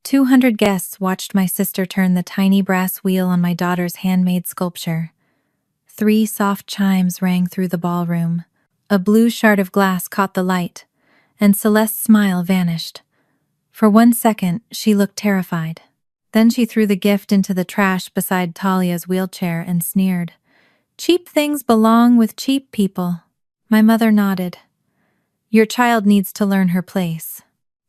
200 guests watched my sister turn the tiny brass wheel on my daughter's handmade sculpture. 3 soft chimes rang through the ballroom. A blue shard of glass caught the light, and Celeste's smile vanished. For 1 second, she looked terrified. Then she threw the gift into the trash beside Talia's wheelchair and sneered. "Cheap things belong with cheap people." My mother nodded. "Your child needs to learn her place."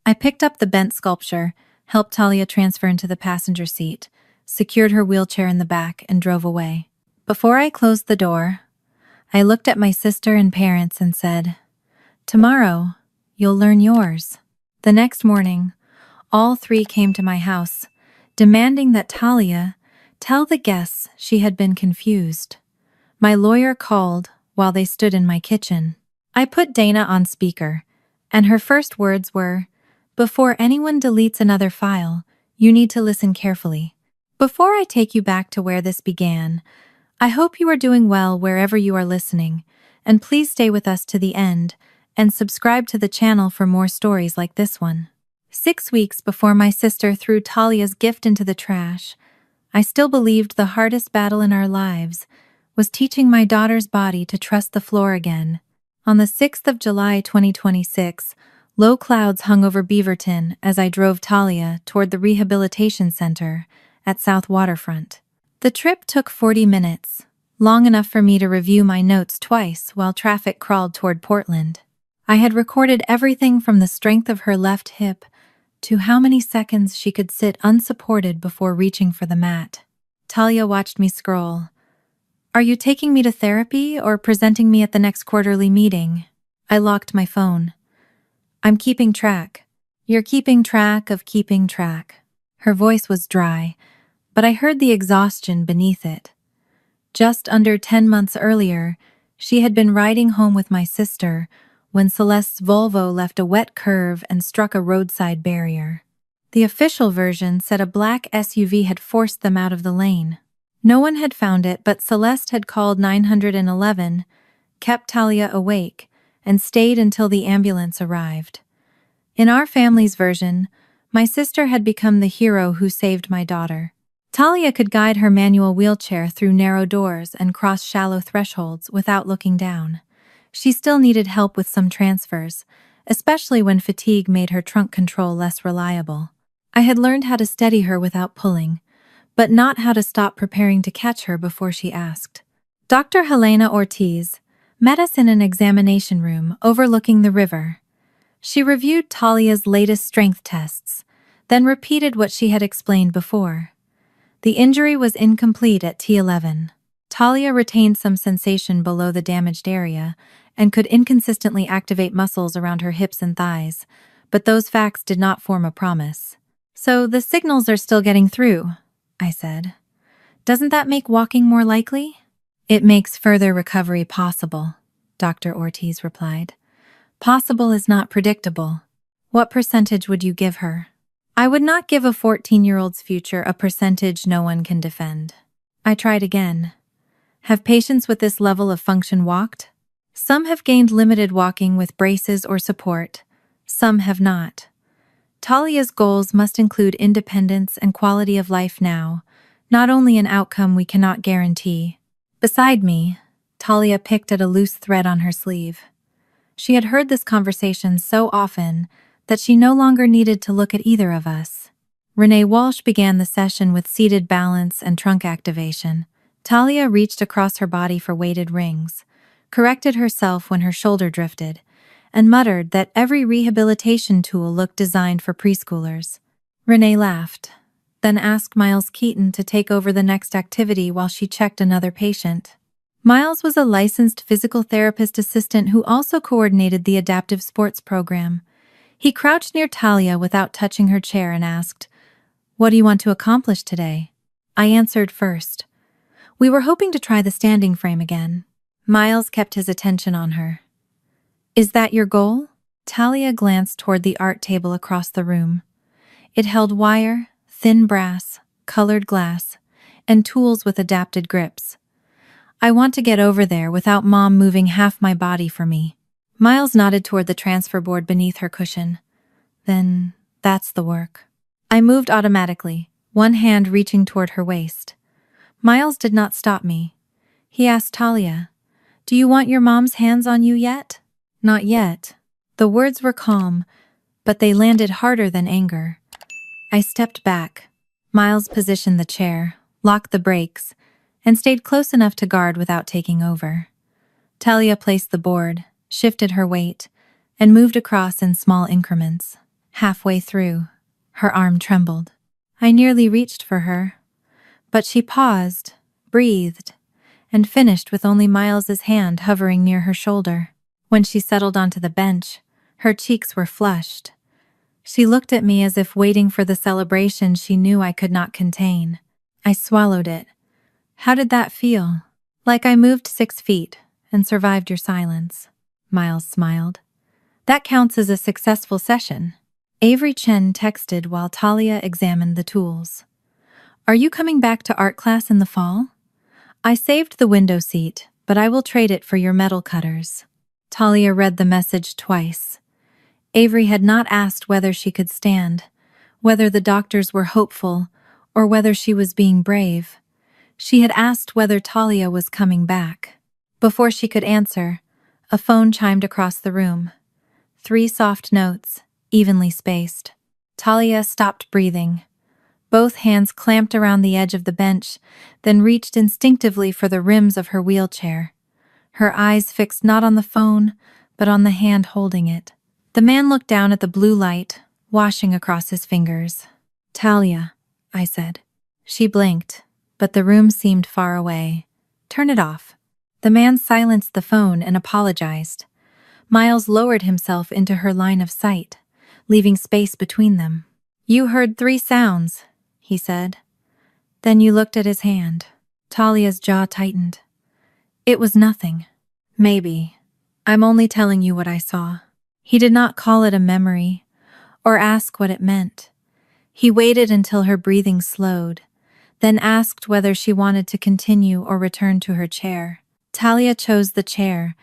I picked up the bent sculpture, helped Talia transfer into the passenger seat, secured her wheelchair in the back, and drove away. Before I closed the door, I looked at my sister and parents and said, "Tomorrow, you'll learn yours." The next morning, all 3 came to my house, demanding that Talia tell the guests she had been confused. My lawyer called while they stood in my kitchen. I put Dana on speaker, and her first words were, "Before anyone deletes another file, you need to listen carefully." Before I take you back to where this began, I hope you are doing well wherever you are listening, and please stay with us to the end and subscribe to the channel for more stories like this one. 6 weeks before my sister threw Talia's gift into the trash, I still believed the hardest battle in our lives was teaching my daughter's body to trust the floor again. On the 6th of July 2026, low clouds hung over Beaverton as I drove Talia toward the rehabilitation center at South Waterfront. The trip took 40 minutes, long enough for me to review my notes twice while traffic crawled toward Portland. I had recorded everything from the strength of her left hip to how many seconds she could sit unsupported before reaching for the mat. Talia watched me scroll. "Are you taking me to therapy or presenting me at the next quarterly meeting?" I locked my phone. "I'm keeping track." "You're keeping track of keeping track." Her voice was dry, but I heard the exhaustion beneath it. Just under 10 months earlier, she had been riding home with my sister when Celeste's Volvo left a wet curve and struck a roadside barrier. The official version said a black SUV had forced them out of the lane. No one had found it, but Celeste had called 911, kept Talia awake, and stayed until the ambulance arrived. In our family's version, my sister had become the hero who saved my daughter. Talia could guide her manual wheelchair through narrow doors and cross shallow thresholds without looking down. She still needed help with some transfers, especially when fatigue made her trunk control less reliable. I had learned how to steady her without pulling, but not how to stop preparing to catch her before she asked. Dr. Helena Ortiz met us in an examination room overlooking the river. She reviewed Talia's latest strength tests, then repeated what she had explained before. The injury was incomplete at T11. Talia retained some sensation below the damaged area and could inconsistently activate muscles around her hips and thighs, but those facts did not form a promise. "So the signals are still getting through," I said. "Doesn't that make walking more likely?" "It makes further recovery possible," Dr. Ortiz replied. "Possible is not predictable." "What percentage would you give her?" "I would not give a 14-year-old's future a percentage no one can defend." I tried again. "Have patients with this level of function walked?" "Some have gained limited walking with braces or support. Some have not. Talia's goals must include independence and quality of life now, not only an outcome we cannot guarantee." Beside me, Talia picked at a loose thread on her sleeve. She had heard this conversation so often that she no longer needed to look at either of us. Renee Walsh began the session with seated balance and trunk activation. Talia reached across her body for weighted rings, corrected herself when her shoulder drifted, and muttered that every rehabilitation tool looked designed for preschoolers. Renee laughed, then asked Miles Keaton to take over the next activity while she checked another patient. Miles was a licensed physical therapist assistant who also coordinated the adaptive sports program. He crouched near Talia without touching her chair and asked, "What do you want to accomplish today?" I answered first. "We were hoping to try the standing frame again." Miles kept his attention on her. "Is that your goal?" Talia glanced toward the art table across the room. It held wire, thin brass, colored glass, and tools with adapted grips. "I want to get over there without Mom moving half my body for me." Miles nodded toward the transfer board beneath her cushion. "Then that's the work." I moved automatically, one hand reaching toward her waist. Miles did not stop me. He asked Talia, "Do you want your mom's hands on you yet?" "Not yet." The words were calm, but they landed harder than anger. I stepped back. Miles positioned the chair, locked the brakes, and stayed close enough to guard without taking over. Talia placed the board, shifted her weight, and moved across in small increments. Halfway through, her arm trembled. I nearly reached for her, but she paused, breathed, and finished with only Miles's hand hovering near her shoulder. When she settled onto the bench, her cheeks were flushed. She looked at me as if waiting for the celebration she knew I could not contain. I swallowed it. "How did that feel?" "Like I moved 6 feet and survived your silence," Miles smiled. "That counts as a successful session." Avery Chen texted while Talia examined the tools. "Are you coming back to art class in the fall? I saved the window seat, but I will trade it for your metal cutters." Talia read the message twice. Avery had not asked whether she could stand, whether the doctors were hopeful, or whether she was being brave. She had asked whether Talia was coming back. Before she could answer, a phone chimed across the room. 3 soft notes, evenly spaced. Talia stopped breathing. Both hands clamped around the edge of the bench, then reached instinctively for the rims of her wheelchair. Her eyes fixed not on the phone, but on the hand holding it. The man looked down at the blue light, washing across his fingers. "Talia," I said. She blinked, but the room seemed far away. "Turn it off." The man silenced the phone and apologized. Miles lowered himself into her line of sight, leaving space between them. "You heard 3 sounds," he said. Then you looked at his hand. Talia's jaw tightened. "It was nothing." "Maybe. I'm only telling you what I saw." He did not call it a memory, or ask what it meant. He waited until her breathing slowed, then asked whether she wanted to continue or return to her chair. Talia chose the chair,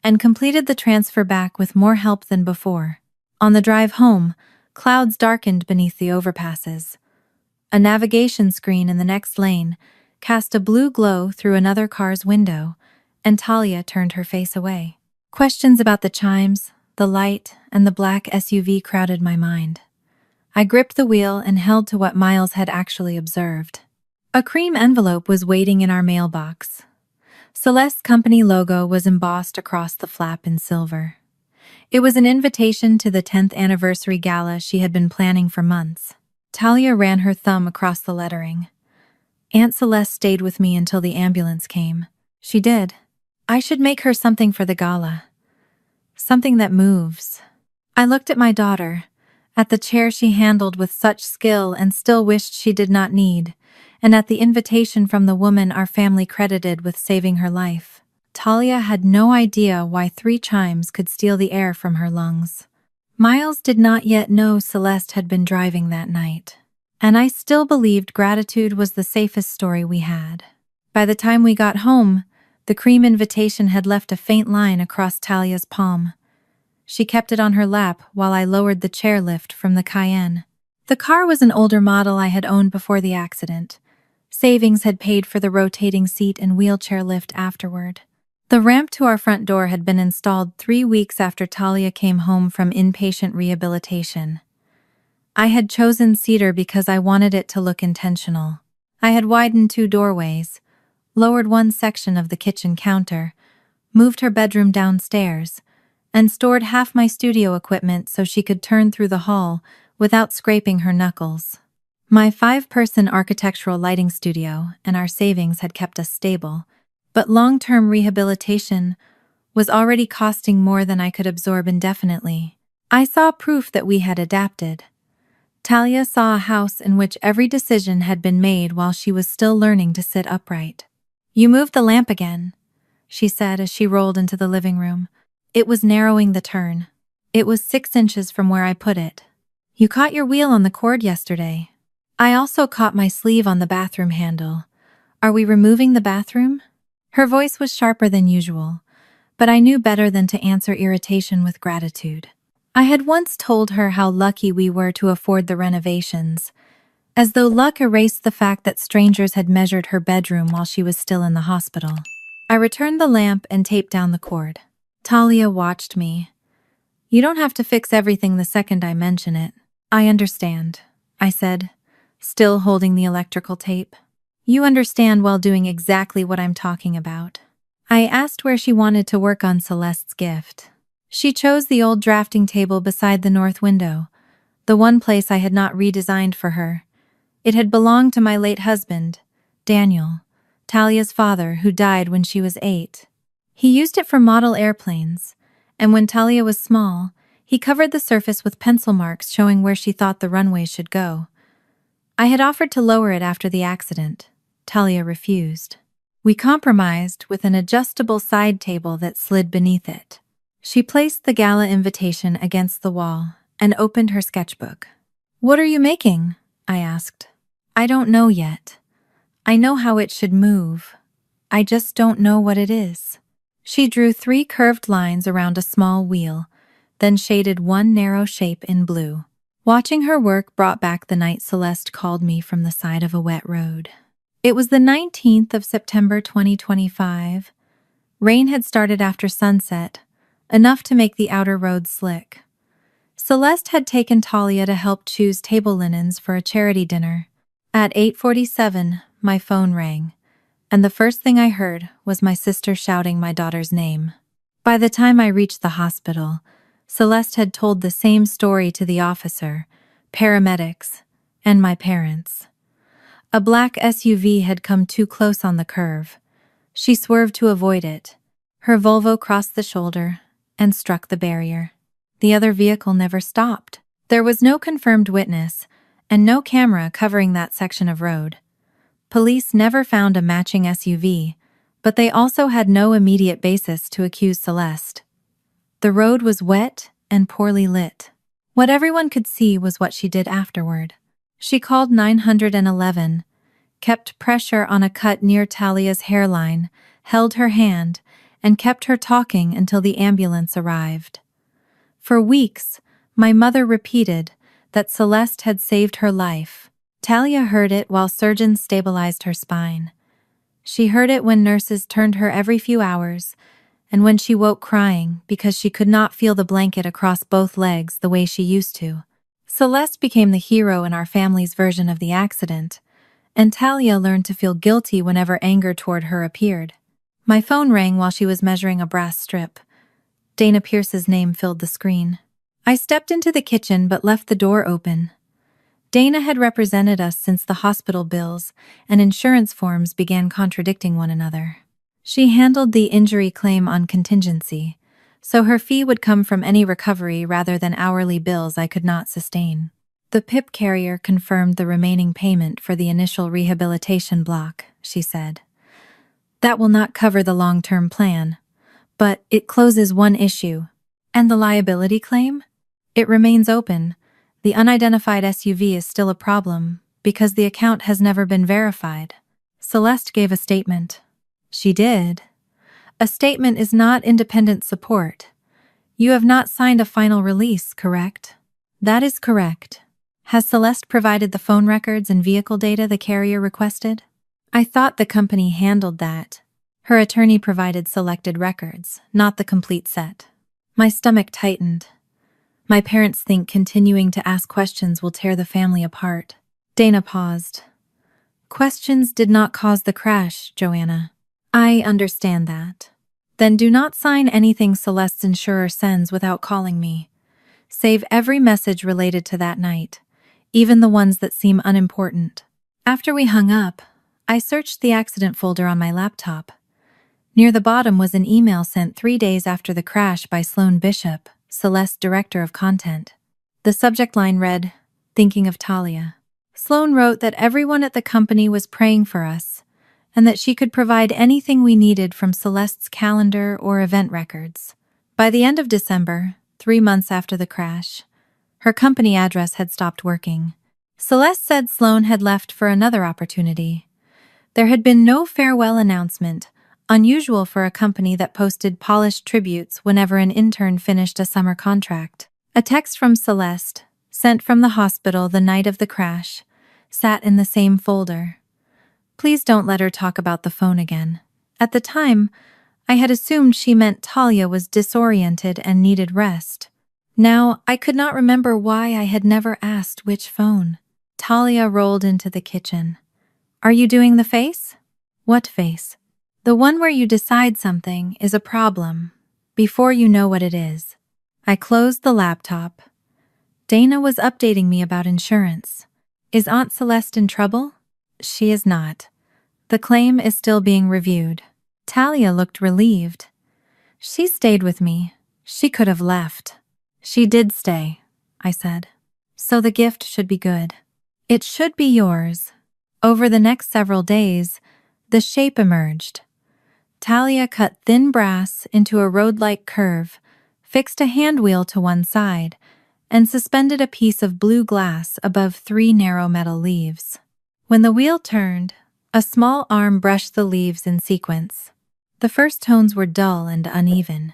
and completed the transfer back with more help than before. On the drive home, clouds darkened beneath the overpasses. A navigation screen in the next lane cast a blue glow through another car's window, and Talia turned her face away. Questions about the chimes, the light, and the black SUV crowded my mind. I gripped the wheel and held to what Miles had actually observed. A cream envelope was waiting in our mailbox. Celeste's company logo was embossed across the flap in silver. It was an invitation to the 10th anniversary gala she had been planning for months. Talia ran her thumb across the lettering. "Aunt Celeste stayed with me until the ambulance came." "She did. I should make her something for the gala. Something that moves." I looked at my daughter, at the chair she handled with such skill and still wished she did not need, and at the invitation from the woman our family credited with saving her life. Talia had no idea why 3 chimes could steal the air from her lungs. Miles did not yet know Celeste had been driving that night, and I still believed gratitude was the safest story we had. By the time we got home, the cream invitation had left a faint line across Talia's palm. She kept it on her lap while I lowered the chairlift from the Cayenne. The car was an older model I had owned before the accident. Savings had paid for the rotating seat and wheelchair lift afterward. The ramp to our front door had been installed 3 weeks after Talia came home from inpatient rehabilitation. I had chosen cedar because I wanted it to look intentional. I had widened 2 doorways, lowered one section of the kitchen counter, moved her bedroom downstairs, and stored half my studio equipment so she could turn through the hall without scraping her knuckles. My 5-person architectural lighting studio and our savings had kept us stable, but long-term rehabilitation was already costing more than I could absorb indefinitely. I saw proof that we had adapted. Talia saw a house in which every decision had been made while she was still learning to sit upright. "You moved the lamp again," she said as she rolled into the living room. It was narrowing the turn. It was 6 inches from where I put it. "You caught your wheel on the cord yesterday." I also caught my sleeve on the bathroom handle. "Are we removing the bathroom?" Her voice was sharper than usual, but I knew better than to answer irritation with gratitude. I had once told her how lucky we were to afford the renovations, as though luck erased the fact that strangers had measured her bedroom while she was still in the hospital. I returned the lamp and taped down the cord. Talia watched me. "You don't have to fix everything the second I mention it." "I understand," I said, still holding the electrical tape. "You understand while doing exactly what I'm talking about." I asked where she wanted to work on Celeste's gift. She chose the old drafting table beside the north window, the one place I had not redesigned for her. It had belonged to my late husband, Daniel, Talia's father, who died when she was 8. He used it for model airplanes, and when Talia was small, he covered the surface with pencil marks showing where she thought the runway should go. I had offered to lower it after the accident. Talia refused. We compromised with an adjustable side table that slid beneath it. She placed the gala invitation against the wall and opened her sketchbook. "What are you making?" I asked. "I don't know yet. I know how it should move. I just don't know what it is." She drew 3 curved lines around a small wheel, then shaded one narrow shape in blue. Watching her work brought back the night Celeste called me from the side of a wet road. It was the 19th of September 2025. Rain had started after sunset, enough to make the outer road slick. Celeste had taken Talia to help choose table linens for a charity dinner. At 8:47, my phone rang, and the first thing I heard was my sister shouting my daughter's name. By the time I reached the hospital, Celeste had told the same story to the officer, paramedics, and my parents. A black SUV had come too close on the curve. She swerved to avoid it. Her Volvo crossed the shoulder and struck the barrier. The other vehicle never stopped. There was no confirmed witness and no camera covering that section of road. Police never found a matching SUV, but they also had no immediate basis to accuse Celeste. The road was wet and poorly lit. What everyone could see was what she did afterward. She called 911, kept pressure on a cut near Talia's hairline, held her hand, and kept her talking until the ambulance arrived. For weeks, my mother repeated that Celeste had saved her life. Talia heard it while surgeons stabilized her spine. She heard it when nurses turned her every few hours, and when she woke crying because she could not feel the blanket across both legs the way she used to. Celeste became the hero in our family's version of the accident, and Talia learned to feel guilty whenever anger toward her appeared. My phone rang while she was measuring a brass strip. Dana Pierce's name filled the screen. I stepped into the kitchen but left the door open. Dana had represented us since the hospital bills and insurance forms began contradicting one another. She handled the injury claim on contingency, so her fee would come from any recovery rather than hourly bills I could not sustain. The PIP carrier confirmed the remaining payment for the initial rehabilitation block, she said. That will not cover the long-term plan, but it closes one issue. And the liability claim? It remains open. The unidentified SUV is still a problem because the account has never been verified. Celeste gave a statement. She did. A statement is not independent support. You have not signed a final release, correct? That is correct. Has Celeste provided the phone records and vehicle data the carrier requested? I thought the company handled that. Her attorney provided selected records, not the complete set. My stomach tightened. My parents think continuing to ask questions will tear the family apart. Dana paused. Questions did not cause the crash, Joanna. I understand that. Then do not sign anything Celeste's insurer sends without calling me. Save every message related to that night, even the ones that seem unimportant. After we hung up, I searched the accident folder on my laptop. Near the bottom was an email sent 3 days after the crash by Sloan Bishop, Celeste's director of content. The subject line read, "Thinking of Talia." Sloan wrote that everyone at the company was praying for us, and that she could provide anything we needed from Celeste's calendar or event records. By the end of December, 3 months after the crash, her company address had stopped working. Celeste said Sloan had left for another opportunity. There had been no farewell announcement, unusual for a company that posted polished tributes whenever an intern finished a summer contract. A text from Celeste, sent from the hospital the night of the crash, sat in the same folder. Please don't let her talk about the phone again. At the time, I had assumed she meant Talia was disoriented and needed rest. Now, I could not remember why I had never asked which phone. Talia rolled into the kitchen. Are you doing the face? What face? The one where you decide something is a problem before you know what it is. I closed the laptop. Dana was updating me about insurance. Is Aunt Celeste in trouble? She is not. The claim is still being reviewed. Talia looked relieved. She stayed with me. She could have left. She did stay, I said. So the gift should be good. It should be yours. Over the next several days, the shape emerged. Talia cut thin brass into a road-like curve, fixed a hand wheel to one side, and suspended a piece of blue glass above 3 narrow metal leaves. When the wheel turned, a small arm brushed the leaves in sequence. The first tones were dull and uneven.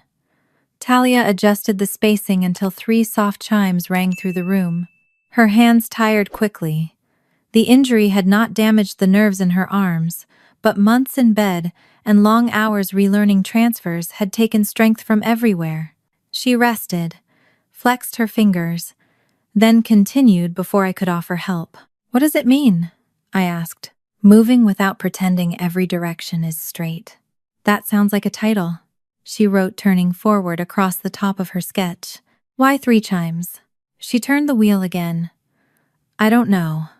Talia adjusted the spacing until 3 soft chimes rang through the room. Her hands tired quickly. The injury had not damaged the nerves in her arms, but months in bed and long hours relearning transfers had taken strength from everywhere. She rested, flexed her fingers, then continued before I could offer help. What does it mean? I asked. Moving without pretending every direction is straight. That sounds like a title, she wrote, turning forward across the top of her sketch. Why 3 chimes? She turned the wheel again. I don't know.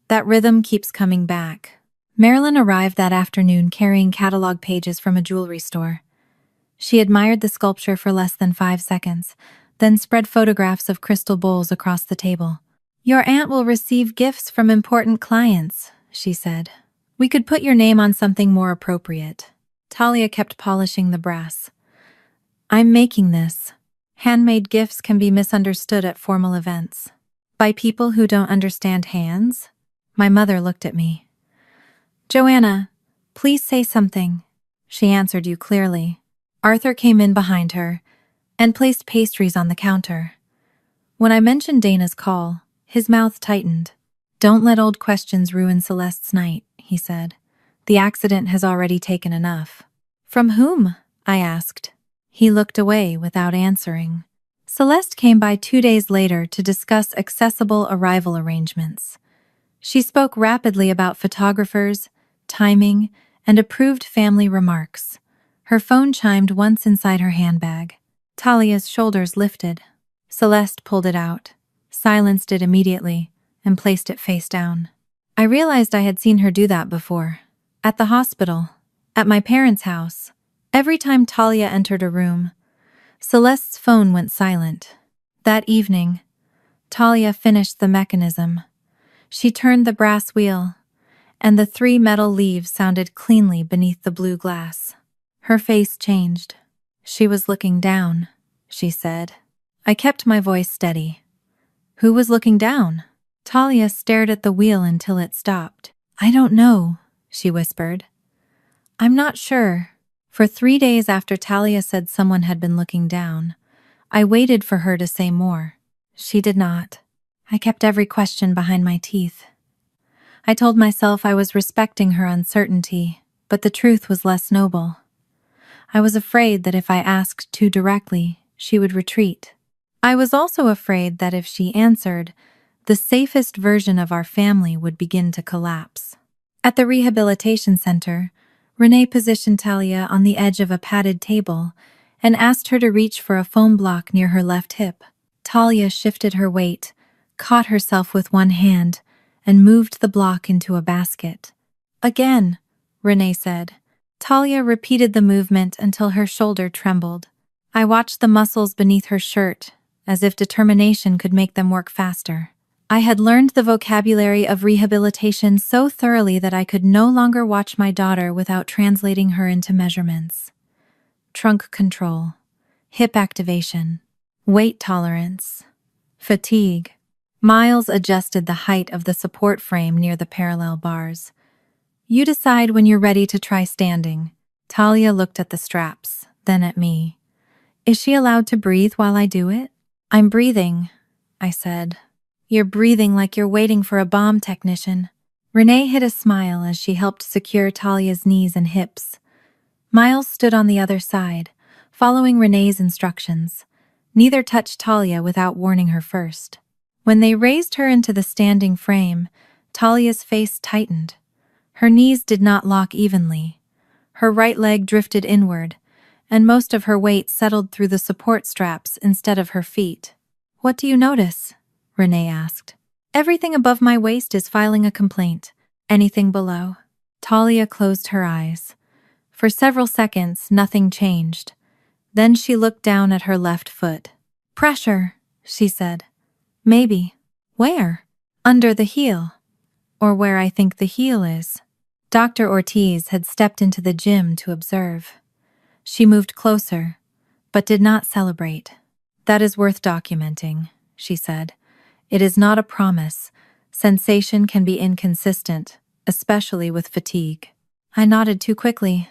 That rhythm keeps coming back. Marilyn arrived that afternoon carrying catalog pages from a jewelry store. She admired the sculpture for less than 5 seconds, then spread photographs of crystal bowls across the table. Your aunt will receive gifts from important clients, she said. We could put your name on something more appropriate. Talia kept polishing the brass. I'm making this. Handmade gifts can be misunderstood at formal events. By people who don't understand hands? My mother looked at me. Joanna, please say something. She answered you clearly. Arthur came in behind her and placed pastries on the counter. When I mentioned Dana's call, his mouth tightened. Don't let old questions ruin Celeste's night, he said. The accident has already taken enough. From whom? I asked. He looked away without answering. Celeste came by 2 days later to discuss accessible arrival arrangements. She spoke rapidly about photographers, timing, and approved family remarks. Her phone chimed once inside her handbag. Talia's shoulders lifted. Celeste pulled it out, silenced it immediately, and placed it face down. I realized I had seen her do that before. At the hospital, at my parents' house. Every time Talia entered a room, Celeste's phone went silent. That evening, Talia finished the mechanism. She turned the brass wheel, and the 3 metal leaves sounded cleanly beneath the blue glass. Her face changed. She was looking down, she said. I kept my voice steady. Who was looking down? Talia stared at the wheel until it stopped. I don't know, she whispered. I'm not sure. For 3 days after Talia said someone had been looking down, I waited for her to say more. She did not. I kept every question behind my teeth. I told myself I was respecting her uncertainty, but the truth was less noble. I was afraid that if I asked too directly, she would retreat. I was also afraid that if she answered, the safest version of our family would begin to collapse. At the rehabilitation center, Renee positioned Talia on the edge of a padded table and asked her to reach for a foam block near her left hip. Talia shifted her weight, caught herself with one hand, and moved the block into a basket. Again, Renee said. Talia repeated the movement until her shoulder trembled. I watched the muscles beneath her shirt, as if determination could make them work faster. I had learned the vocabulary of rehabilitation so thoroughly that I could no longer watch my daughter without translating her into measurements. Trunk control, hip activation, weight tolerance, fatigue. Miles adjusted the height of the support frame near the parallel bars. You decide when you're ready to try standing. Talia looked at the straps, then at me. Is she allowed to breathe while I do it? I'm breathing, I said. You're breathing like you're waiting for a bomb technician. Renee hid a smile as she helped secure Talia's knees and hips. Miles stood on the other side, following Renee's instructions. Neither touched Talia without warning her first. When they raised her into the standing frame, Talia's face tightened. Her knees did not lock evenly. Her right leg drifted inward, and most of her weight settled through the support straps instead of her feet. "What do you notice?" Renee asked. "Everything above my waist is filing a complaint. Anything below?" Talia closed her eyes. For several seconds, nothing changed. Then she looked down at her left foot. "Pressure," she said. "Maybe." "Where?" "Under the heel. Or where I think the heel is." Dr. Ortiz had stepped into the gym to observe. She moved closer, but did not celebrate. "That is worth documenting," she said. "It is not a promise. Sensation can be inconsistent, especially with fatigue." I nodded too quickly.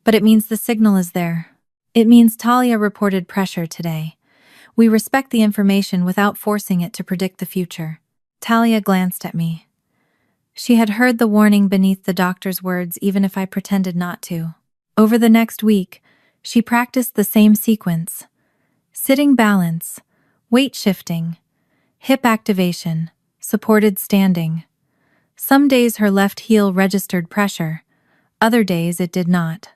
"But it means the signal is there. It means Talia reported pressure today. We respect the information without forcing it to predict the future." Talia glanced at me. She had heard the warning beneath the doctor's words even if I pretended not to. Over the next week, she practiced the same sequence. Sitting balance, weight shifting, hip activation, supported standing. Some days her left heel registered pressure, other days it did not.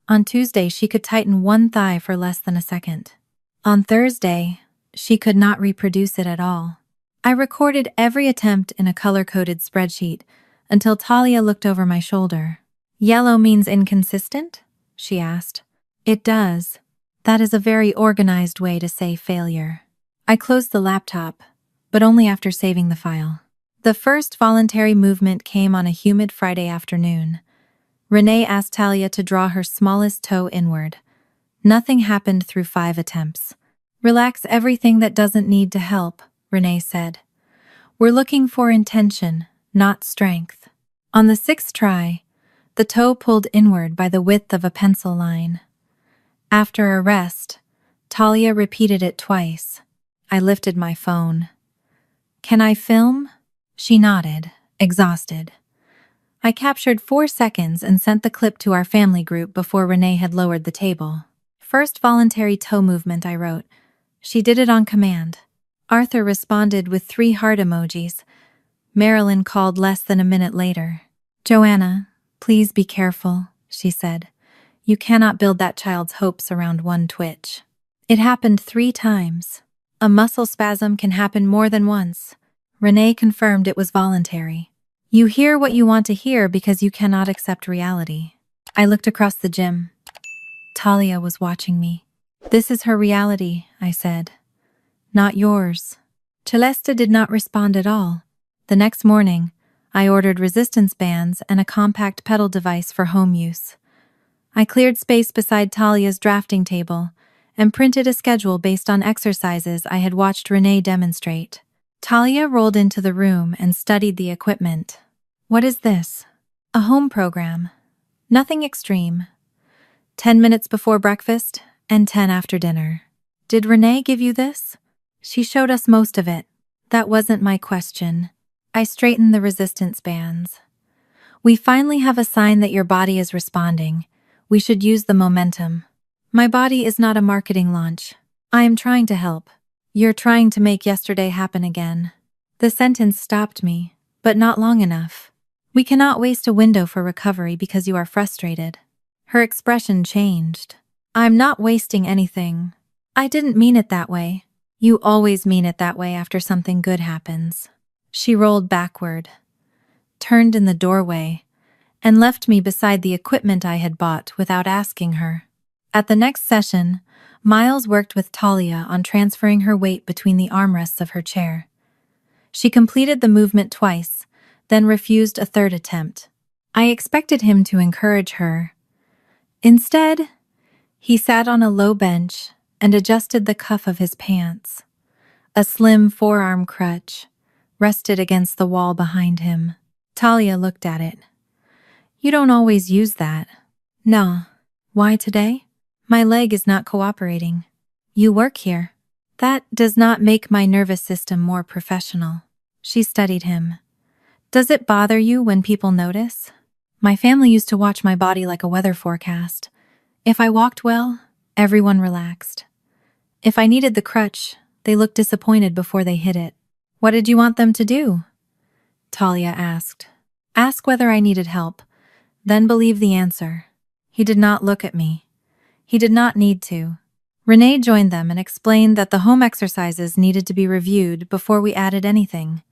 On Tuesday, she could tighten one thigh for less than a second. On Thursday, she could not reproduce it at all. I recorded every attempt in a color-coded spreadsheet until Talia looked over my shoulder. "Yellow means inconsistent?" she asked. "It does. That is a very organized way to say failure." I closed the laptop, but only after saving the file. The first voluntary movement came on a humid Friday afternoon. Renee asked Talia to draw her smallest toe inward. Nothing happened through 5 attempts. "Relax everything that doesn't need to help," Renee said. "We're looking for intention, not strength." On the 6th try, the toe pulled inward by the width of a pencil line. After a rest, Talia repeated it twice. I lifted my phone. "Can I film?" She nodded, exhausted. I captured 4 seconds and sent the clip to our family group before Renee had lowered the table. "First voluntary toe movement," I wrote. She did it on command. Arthur responded with 3 heart emojis. Marilyn called less than a minute later. "Joanna, please be careful," she said. "You cannot build that child's hopes around one twitch." It happened 3 times. A muscle spasm can happen more than once. Renee confirmed it was voluntary. You hear what you want to hear because you cannot accept reality. I looked across the gym. Talia was watching me. "This is her reality," I said. "Not yours." Celeste did not respond at all. The next morning, I ordered resistance bands and a compact pedal device for home use. I cleared space beside Talia's drafting table and printed a schedule based on exercises I had watched Renee demonstrate. Talia rolled into the room and studied the equipment. "What is this?" "A home program. Nothing extreme. 10 minutes before breakfast and 10 after dinner." "Did Renee give you this?" "She showed us most of it." "That wasn't my question." I straightened the resistance bands. "We finally have a sign that your body is responding. We should use the momentum." "My body is not a marketing launch. I am trying to help." "You're trying to make yesterday happen again." The sentence stopped me, but not long enough. "We cannot waste a window for recovery because you are frustrated." Her expression changed. "I'm not wasting anything. I didn't mean it that way." "You always mean it that way after something good happens." She rolled backward, turned in the doorway, and left me beside the equipment I had bought without asking her. At the next session, Miles worked with Talia on transferring her weight between the armrests of her chair. She completed the movement twice, then refused a 3rd attempt. I expected him to encourage her. Instead, he sat on a low bench and adjusted the cuff of his pants. A slim forearm crutch rested against the wall behind him. Talia looked at it. "You don't always use that." "No." "Why today?" "My leg is not cooperating." "You work here." That does not make my nervous system more professional. She studied him. Does it bother you when people notice? My family used to watch my body like a weather forecast. If I walked well, everyone relaxed. If I needed the crutch, they looked disappointed before they hit it. What did you want them to do? Talia asked. Ask whether I needed help, then believe the answer. He did not look at me. He did not need to. Renee joined them and explained that the home exercises needed to be reviewed before we added anything.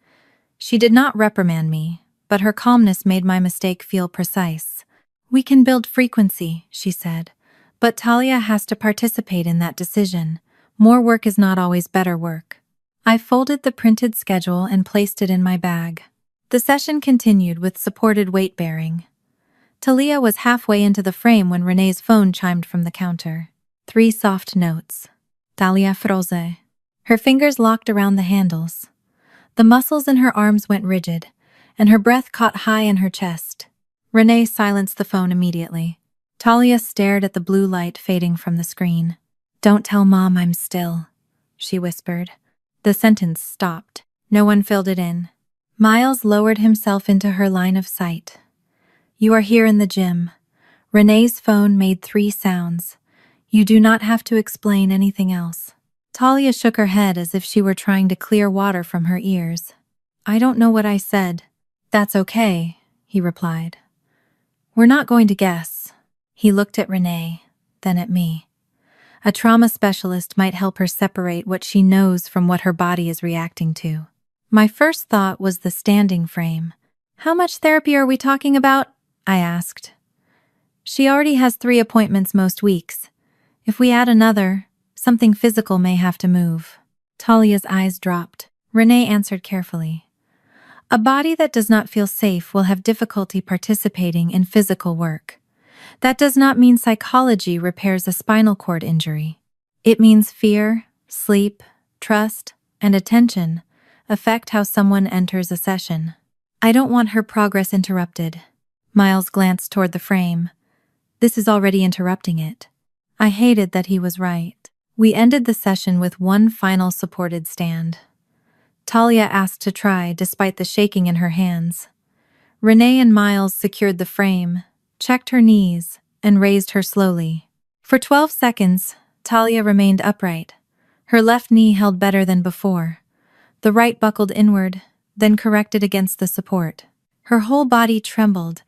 She did not reprimand me, but her calmness made my mistake feel precise. We can build frequency, she said, but Talia has to participate in that decision. More work is not always better work. I folded the printed schedule and placed it in my bag. The session continued with supported weight bearing. Talia was halfway into the frame when Renee's phone chimed from the counter. 3 soft notes. Talia Froze. Her fingers locked around the handles. The muscles in her arms went rigid, and her breath caught high in her chest. Renee silenced the phone immediately. Talia stared at the blue light fading from the screen. Don't tell Mom I'm still, she whispered. The sentence stopped. No one filled it in. Miles lowered himself into her line of sight. You are here in the gym. Renee's phone made 3 sounds. You do not have to explain anything else. Talia shook her head as if she were trying to clear water from her ears. I don't know what I said. That's okay, he replied. We're not going to guess. He looked at Renee, then at me. A trauma specialist might help her separate what she knows from what her body is reacting to. My first thought was the standing frame. How much therapy are we talking about? I asked. She already has 3 appointments most weeks. If we add another, something physical may have to move. Talia's eyes dropped. Renee answered carefully. A body that does not feel safe will have difficulty participating in physical work. That does not mean psychology repairs a spinal cord injury. It means fear, sleep, trust, and attention affect how someone enters a session. I don't want her progress interrupted. Miles glanced toward the frame. This is already interrupting it. I hated that he was right. We ended the session with one final supported stand. Talia asked to try despite the shaking in her hands. Renee and Miles secured the frame, checked her knees, and raised her slowly. For 12 seconds, Talia remained upright. Her left knee held better than before. The right buckled inward, then corrected against the support. Her whole body trembled,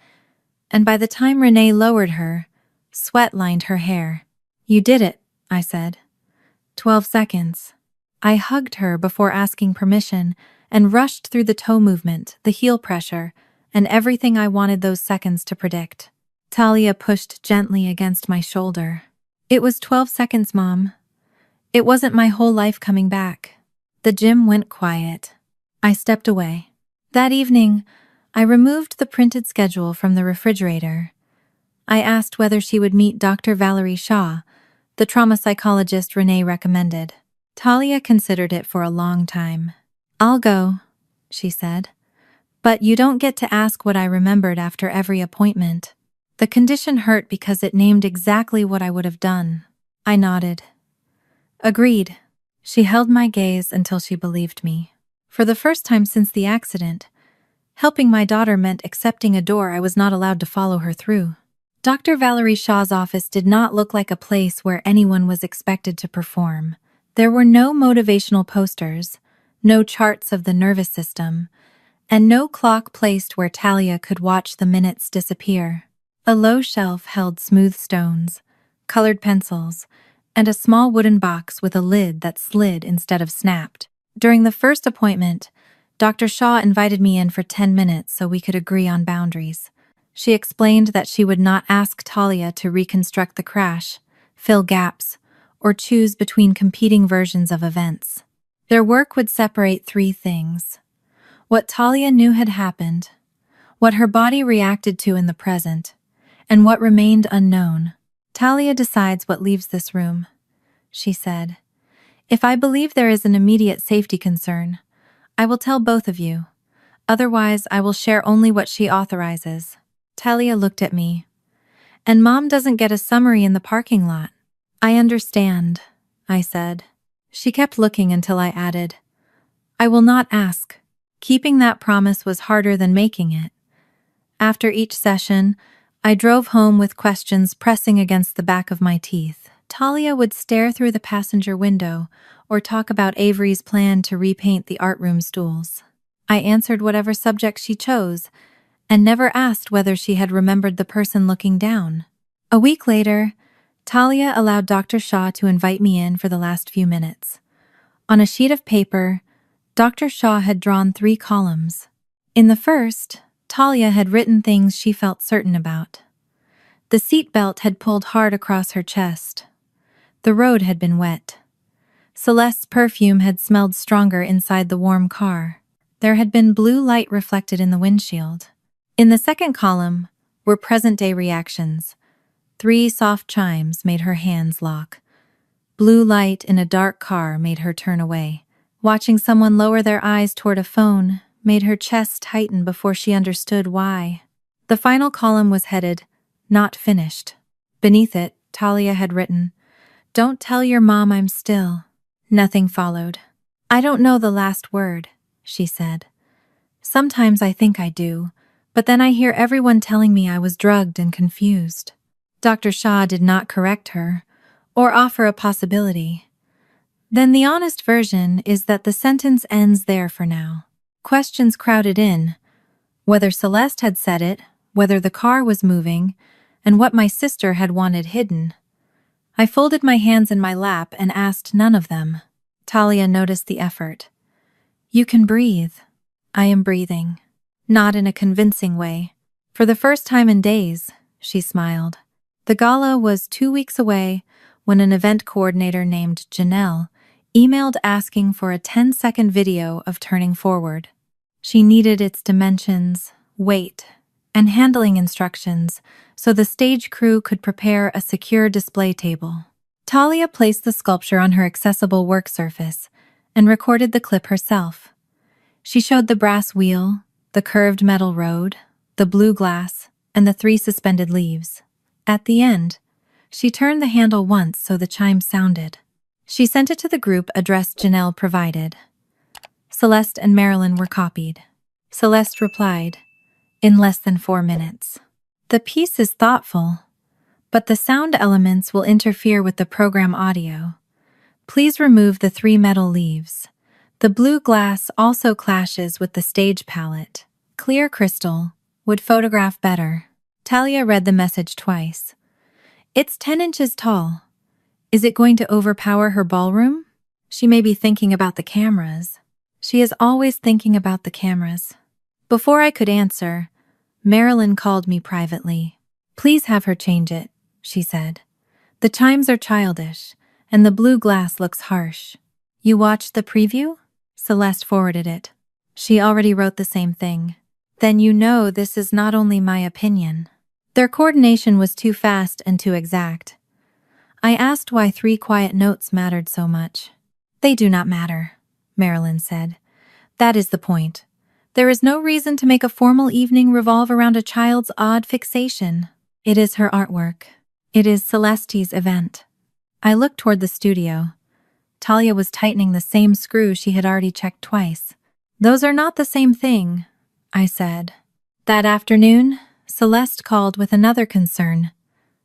and by the time Renee lowered her, sweat lined her hair. You did it, I said. 12 seconds. I hugged her before asking permission and rushed through the toe movement, the heel pressure, and everything I wanted those seconds to predict. Talia pushed gently against my shoulder. It was 12 seconds, Mom. It wasn't my whole life coming back. The gym went quiet. I stepped away. That evening, I removed the printed schedule from the refrigerator. I asked whether she would meet Dr. Valerie Shaw, the trauma psychologist Renee recommended. Talia considered it for a long time. I'll go, she said. But you don't get to ask what I remembered after every appointment. The condition hurt because it named exactly what I would have done. I nodded. Agreed. She held my gaze until she believed me. For the first time since the accident, helping my daughter meant accepting a door I was not allowed to follow her through. Dr. Valerie Shaw's office did not look like a place where anyone was expected to perform. There were no motivational posters, no charts of the nervous system, and no clock placed where Talia could watch the minutes disappear. A low shelf held smooth stones, colored pencils, and a small wooden box with a lid that slid instead of snapped. During the first appointment, Dr. Shaw invited me in for 10 minutes so we could agree on boundaries. She explained that she would not ask Talia to reconstruct the crash, fill gaps, or choose between competing versions of events. Their work would separate 3 things: what Talia knew had happened, what her body reacted to in the present, and what remained unknown. Talia decides what leaves this room, she said. If I believe there is an immediate safety concern, I will tell both of you. Otherwise, I will share only what she authorizes. Talia looked at me. And Mom doesn't get a summary in the parking lot. I understand, I said. She kept looking until I added, "I will not ask." Keeping that promise was harder than making it. After each session, I drove home with questions pressing against the back of my teeth. Talia would stare through the passenger window or talk about Avery's plan to repaint the art room stools. I answered whatever subject she chose and never asked whether she had remembered the person looking down. A week later, Talia allowed Dr. Shaw to invite me in for the last few minutes. On a sheet of paper, Dr. Shaw had drawn 3 columns. In the first, Talia had written things she felt certain about. The seat belt had pulled hard across her chest. The road had been wet. Celeste's perfume had smelled stronger inside the warm car. There had been blue light reflected in the windshield. In the second column were present-day reactions. 3 soft chimes made her hands lock. Blue light in a dark car made her turn away. Watching someone lower their eyes toward a phone made her chest tighten before she understood why. The final column was headed, "Not finished." Beneath it, Talia had written, "Don't tell your mom I'm still." Nothing followed. "I don't know the last word," she said. "Sometimes I think I do, but then I hear everyone telling me I was drugged and confused." Dr. Shaw did not correct her or offer a possibility. Then the honest version is that the sentence ends there for now. Questions crowded in, whether Celeste had said it, whether the car was moving, and what my sister had wanted hidden. I folded my hands in my lap and asked none of them. Talia noticed the effort. "You can breathe." "I am breathing." Not in a convincing way. For the first time in days, she smiled. The gala was 2 weeks away when an event coordinator named Janelle emailed asking for a 10-second video of turning forward. She needed its dimensions, weight, and handling instructions so the stage crew could prepare a secure display table. Talia placed the sculpture on her accessible work surface and recorded the clip herself. She showed the brass wheel, the curved metal road, the blue glass, and the 3 suspended leaves. At the end, she turned the handle once so the chime sounded. She sent it to the group address Janelle provided. Celeste and Marilyn were copied. Celeste replied, in less than 4 minutes. "The piece is thoughtful, but the sound elements will interfere with the program audio. Please remove the 3 metal leaves. The blue glass also clashes with the stage palette. Clear crystal would photograph better." Talia read the message twice. "It's 10 inches tall. Is it going to overpower her ballroom?" She may be thinking about the cameras. She is always thinking about the cameras. Before I could answer, Marilyn called me privately. "Please have her change it," she said. "The chimes are childish, and the blue glass looks harsh." "You watched the preview?" Celeste forwarded it. She already wrote the same thing. "Then you know this is not only my opinion." Their coordination was too fast and too exact. I asked why 3 quiet notes mattered so much. "They do not matter," Marilyn said. "That is the point. There is no reason to make a formal evening revolve around a child's odd fixation. It is her artwork. It is Celeste's event." I looked toward the studio. Talia was tightening the same screw she had already checked twice. "Those are not the same thing," I said. That afternoon, Celeste called with another concern.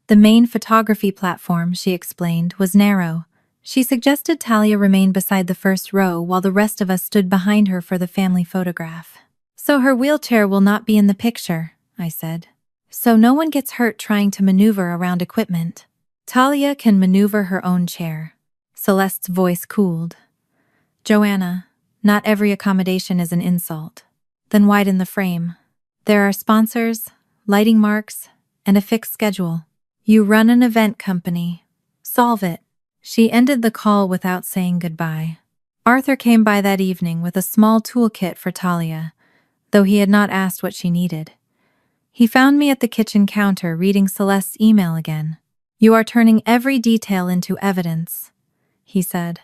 The main photography platform, she explained, was narrow. She suggested Talia remain beside the first row while the rest of us stood behind her for the family photograph. "So her wheelchair will not be in the picture," I said. "So no one gets hurt trying to maneuver around equipment." "Talia can maneuver her own chair." Celeste's voice cooled. "Joanna, not every accommodation is an insult." "Then widen the frame. There are sponsors, lighting marks, and a fixed schedule. You run an event company. Solve it." She ended the call without saying goodbye. Arthur came by that evening with a small toolkit for Talia, though he had not asked what she needed. He found me at the kitchen counter reading Celeste's email again. "You are turning every detail into evidence," he said.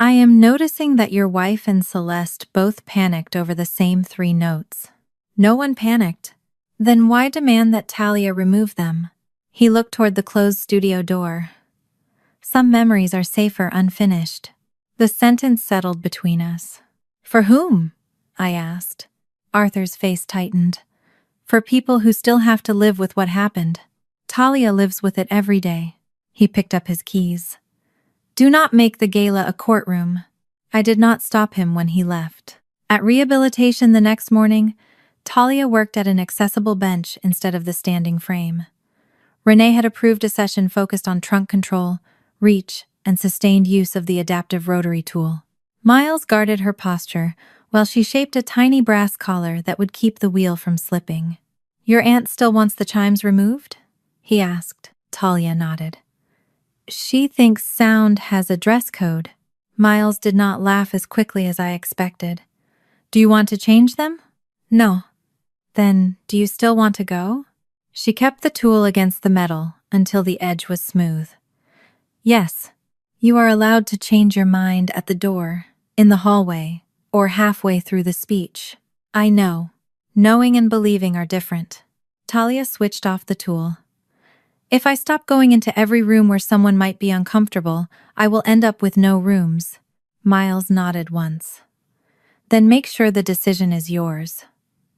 "I am noticing that your wife and Celeste both panicked over the same 3 notes." "No one panicked." "Then why demand that Talia remove them?" He looked toward the closed studio door. "Some memories are safer unfinished." The sentence settled between us. For whom? I asked. Arthur's face tightened. For people who still have to live with what happened. Talia lives with it every day. He picked up his keys. Do not make the gala a courtroom. I did not stop him when he left. At rehabilitation the next morning, Talia worked at an accessible bench instead of the standing frame. Renee had approved a session focused on trunk control, reach, and sustained use of the adaptive rotary tool. Miles guarded her posture while she shaped a tiny brass collar that would keep the wheel from slipping. Your aunt still wants the chimes removed? He asked. Talia nodded. She thinks sound has a dress code. Miles did not laugh as quickly as I expected. Do you want to change them? No. Then, do you still want to go? She kept the tool against the metal until the edge was smooth. Yes. You are allowed to change your mind at the door, in the hallway, or halfway through the speech. I know. Knowing and believing are different. Talia switched off the tool. If I stop going into every room where someone might be uncomfortable, I will end up with no rooms. Miles nodded once. Then make sure the decision is yours.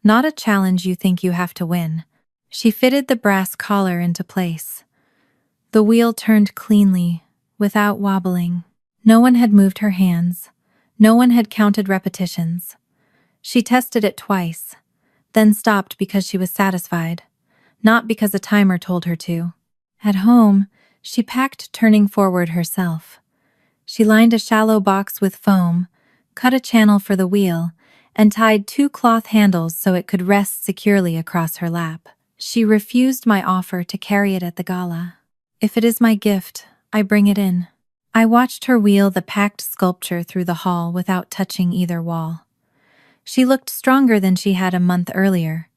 Not a challenge you think you have to win. She fitted the brass collar into place. The wheel turned cleanly, without wobbling. No one had moved her hands. No one had counted repetitions. She tested it twice, then stopped because she was satisfied, not because a timer told her to. At home, she packed turning forward herself. She lined a shallow box with foam, cut a channel for the wheel, and tied 2 cloth handles so it could rest securely across her lap. She refused my offer to carry it at the gala. If it is my gift, I bring it in. I watched her wheel the packed sculpture through the hall without touching either wall. She looked stronger than she had a month earlier,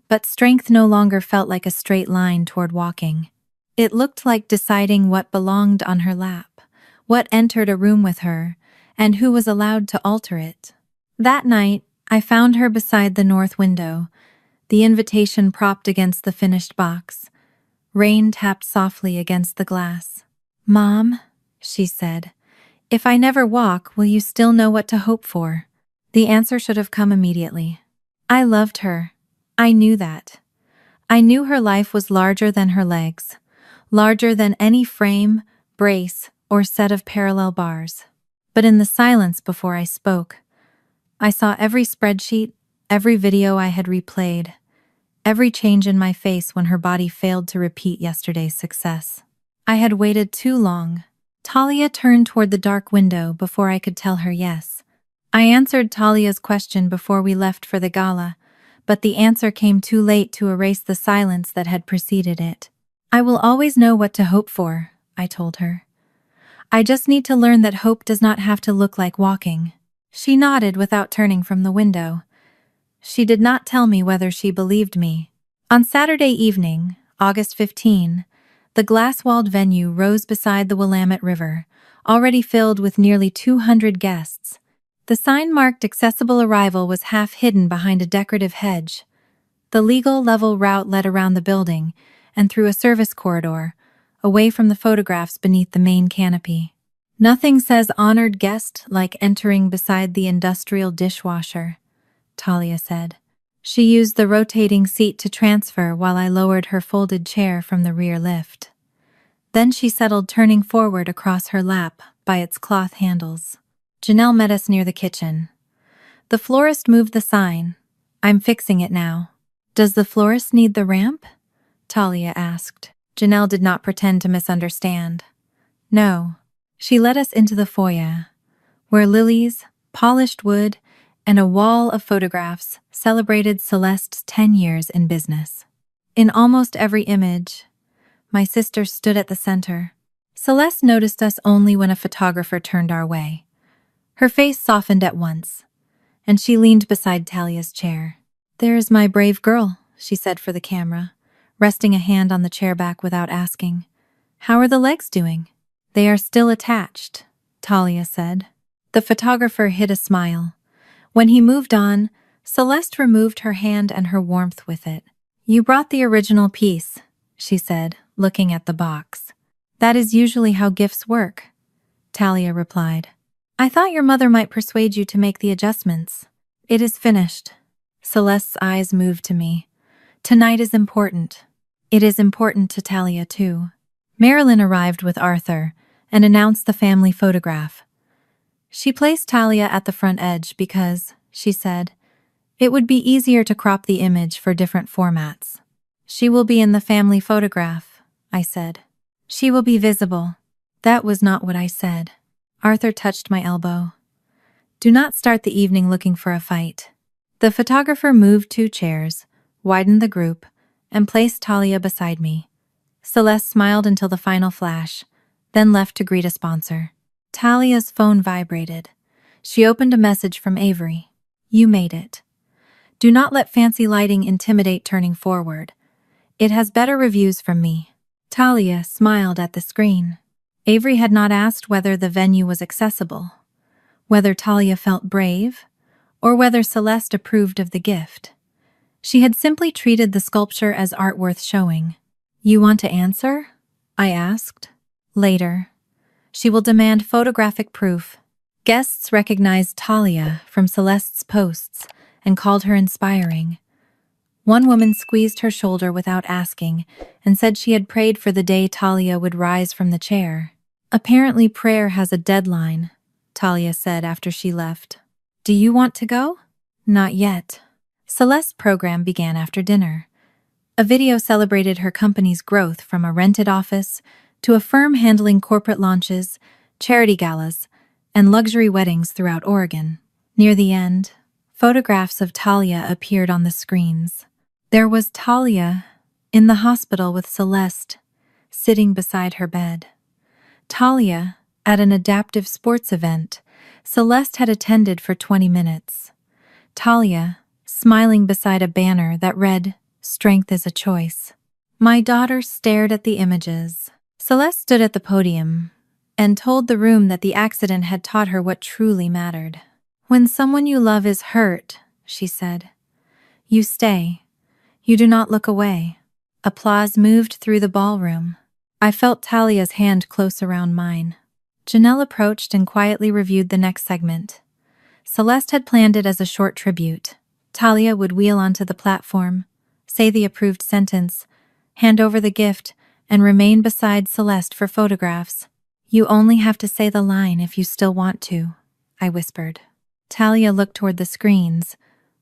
but strength no longer felt like a straight line toward walking. It looked like deciding what belonged on her lap, what entered a room with her, and who was allowed to alter it. That night, I found her beside the north window, the invitation propped against the finished box. Rain tapped softly against the glass. Mom, she said, if I never walk, will you still know what to hope for? The answer should have come immediately. I loved her. I knew that. I knew her life was larger than her legs, larger than any frame, brace, or set of parallel bars. But in the silence before I spoke, I saw every spreadsheet, every video I had replayed, every change in my face when her body failed to repeat yesterday's success. I had waited too long. Talia turned toward the dark window before I could tell her yes. I answered Talia's question before we left for the gala, but the answer came too late to erase the silence that had preceded it. I will always know what to hope for, I told her. I just need to learn that hope does not have to look like walking. She nodded without turning from the window. She did not tell me whether she believed me. On Saturday evening, August 15, the glass-walled venue rose beside the Willamette River, already filled with nearly 200 guests. The sign marked accessible arrival was half hidden behind a decorative hedge. The legal level route led around the building and through a service corridor, away from the photographs beneath the main canopy. Nothing says honored guest like entering beside the industrial dishwasher, Talia said. She used the rotating seat to transfer while I lowered her folded chair from the rear lift. Then she settled turning forward across her lap by its cloth handles. Janelle met us near the kitchen. The florist moved the sign. I'm fixing it now. Does the florist need the ramp? Talia asked. Janelle did not pretend to misunderstand. No. She led us into the foyer, where lilies, polished wood, and a wall of photographs celebrated Celeste's 10 years in business. In almost every image, my sister stood at the center. Celeste noticed us only when a photographer turned our way. Her face softened at once, and she leaned beside Talia's chair. There is my brave girl, she said for the camera, resting a hand on the chair back without asking. How are the legs doing? They are still attached, Talia said. The photographer hid a smile. When he moved on, Celeste removed her hand and her warmth with it. You brought the original piece, she said, looking at the box. That is usually how gifts work, Talia replied. I thought your mother might persuade you to make the adjustments. It is finished. Celeste's eyes moved to me. Tonight is important. It is important to Talia, too. Marilyn arrived with Arthur and announced the family photograph. She placed Talia at the front edge because, she said, it would be easier to crop the image for different formats. She will be in the family photograph, I said. She will be visible. That was not what I said. Arthur touched my elbow. Do not start the evening looking for a fight. The photographer moved 2 chairs, widened the group, and placed Talia beside me. Celeste smiled until the final flash, then left to greet a sponsor. Talia's phone vibrated. She opened a message from Avery. You made it. Do not let fancy lighting intimidate turning forward. It has better reviews from me. Talia smiled at the screen. Avery had not asked whether the venue was accessible, whether Talia felt brave, or whether Celeste approved of the gift. She had simply treated the sculpture as art worth showing. You want to answer? I asked. Later. She will demand photographic proof. Guests recognized Talia from Celeste's posts and called her inspiring. One woman squeezed her shoulder without asking and said she had prayed for the day Talia would rise from the chair. Apparently prayer has a deadline, Talia said after she left. Do you want to go? Not yet. Celeste's program began after dinner. A video celebrated her company's growth from a rented office to a firm handling corporate launches, charity galas, and luxury weddings throughout Oregon. Near the end, photographs of Talia appeared on the screens. There was Talia in the hospital with Celeste, sitting beside her bed. Talia at an adaptive sports event Celeste had attended for 20 minutes. Talia smiling beside a banner that read, "Strength is a choice." My daughter stared at the images. Celeste stood at the podium and told the room that the accident had taught her what truly mattered. When someone you love is hurt, she said, you stay. You do not look away. Applause moved through the ballroom. I felt Talia's hand close around mine. Janelle approached and quietly reviewed the next segment. Celeste had planned it as a short tribute. Talia would wheel onto the platform, say the approved sentence, hand over the gift, and remain beside Celeste for photographs. You only have to say the line if you still want to, I whispered. Talia looked toward the screens,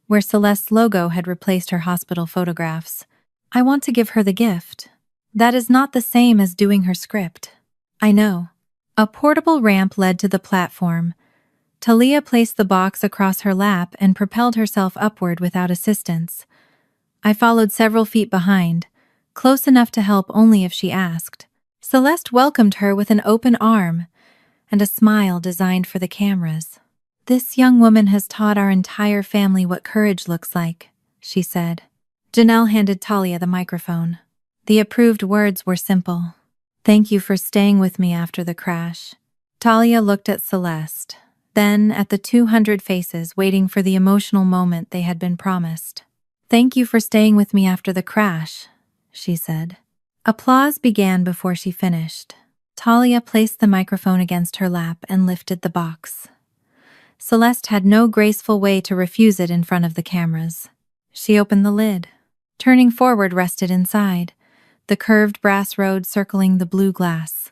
where Celeste's logo had replaced her hospital photographs. I want to give her the gift. That is not the same as doing her script. I know. A portable ramp led to the platform. Talia placed the box across her lap and propelled herself upward without assistance. I followed several feet behind, close enough to help only if she asked. Celeste welcomed her with an open arm and a smile designed for the cameras. This young woman has taught our entire family what courage looks like, she said. Janelle handed Talia the microphone. The approved words were simple. Thank you for staying with me after the crash. Talia looked at Celeste, then at the 200 faces waiting for the emotional moment they had been promised. Thank you for staying with me after the crash, she said. Applause began before she finished. Talia placed the microphone against her lap and lifted the box. Celeste had no graceful way to refuse it in front of the cameras. She opened the lid. Turning forward rested inside, the curved brass rod circling the blue glass.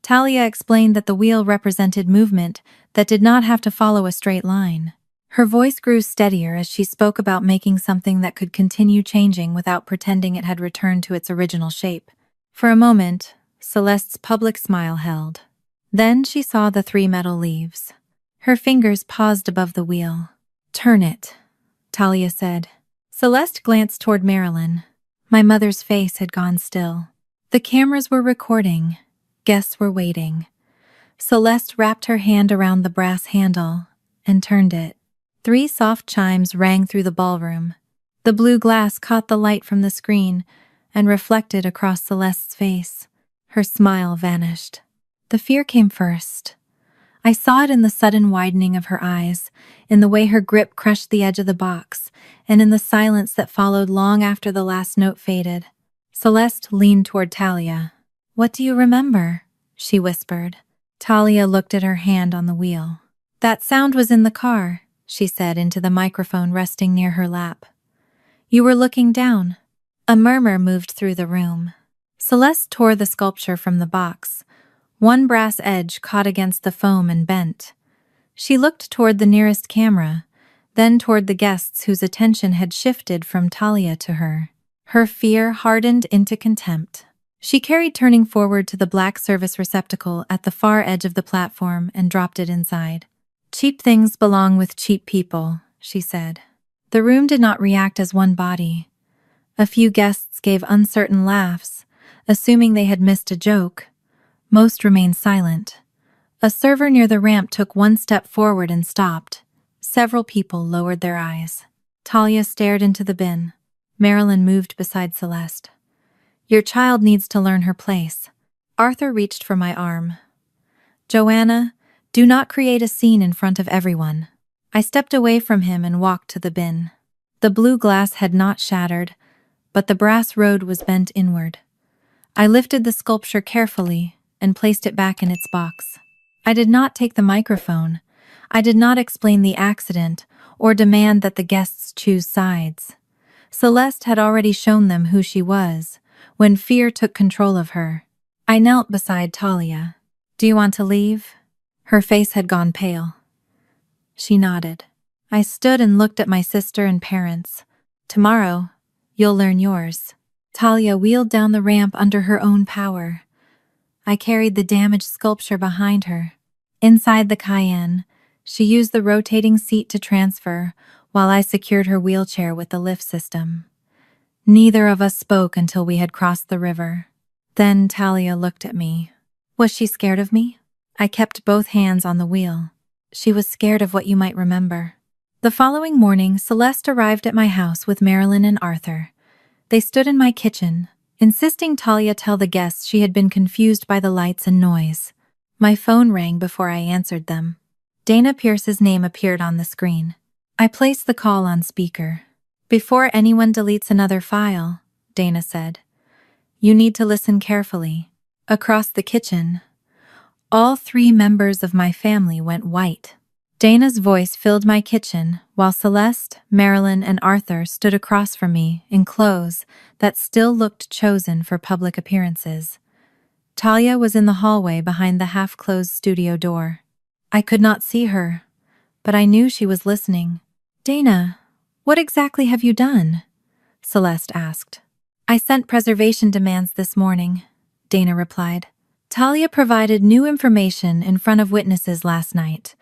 Talia explained that the wheel represented movement that did not have to follow a straight line. Her voice grew steadier as she spoke about making something that could continue changing without pretending it had returned to its original shape. For a moment, Celeste's public smile held. Then she saw the 3 metal leaves. Her fingers paused above the wheel. Turn it, Talia said. Celeste glanced toward Marilyn. My mother's face had gone still. The cameras were recording. Guests were waiting. Celeste wrapped her hand around the brass handle and turned it. 3 soft chimes rang through the ballroom. The blue glass caught the light from the screen and reflected across Celeste's face. Her smile vanished. The fear came first. I saw it in the sudden widening of her eyes, in the way her grip crushed the edge of the box, and in the silence that followed long after the last note faded. Celeste leaned toward Talia. What do you remember? She whispered. Talia looked at her hand on the wheel. That sound was in the car, she said into the microphone resting near her lap. You were looking down. A murmur moved through the room. Celeste tore the sculpture from the box. One brass edge caught against the foam and bent. She looked toward the nearest camera, then toward the guests whose attention had shifted from Talia to her. Her fear hardened into contempt. She carried turning forward to the black service receptacle at the far edge of the platform and dropped it inside. Cheap things belong with cheap people, she said. The room did not react as one body. A few guests gave uncertain laughs, assuming they had missed a joke. Most remained silent. A server near the ramp took one step forward and stopped. Several people lowered their eyes. Talia stared into the bin. Marilyn moved beside Celeste. Your child needs to learn her place. Arthur reached for my arm. Joanna, do not create a scene in front of everyone. I stepped away from him and walked to the bin. The blue glass had not shattered, but the brass rod was bent inward. I lifted the sculpture carefully and placed it back in its box. I did not take the microphone. I did not explain the accident or demand that the guests choose sides. Celeste had already shown them who she was when fear took control of her. I knelt beside Talia. Do you want to leave? Her face had gone pale. She nodded. I stood and looked at my sister and parents. Tomorrow, you'll learn yours. Talia wheeled down the ramp under her own power. I carried the damaged sculpture behind her. Inside the Cayenne, she used the rotating seat to transfer, while I secured her wheelchair with the lift system. Neither of us spoke until we had crossed the river. Then Talia looked at me. Was she scared of me? I kept both hands on the wheel. She was scared of what you might remember. The following morning, Celeste arrived at my house with Marilyn and Arthur. They stood in my kitchen, insisting Talia tell the guests she had been confused by the lights and noise. My phone rang before I answered them. Dana Pierce's name appeared on the screen. I placed the call on speaker. Before anyone deletes another file, Dana said, you need to listen carefully. Across the kitchen, all 3 members of my family went white. Dana's voice filled my kitchen while Celeste, Marilyn, and Arthur stood across from me in clothes that still looked chosen for public appearances. Talia was in the hallway behind the half-closed studio door. I could not see her, but I knew she was listening. Dana, what exactly have you done? Celeste asked. I sent preservation demands this morning, Dana replied. Talia provided new information in front of witnesses last night,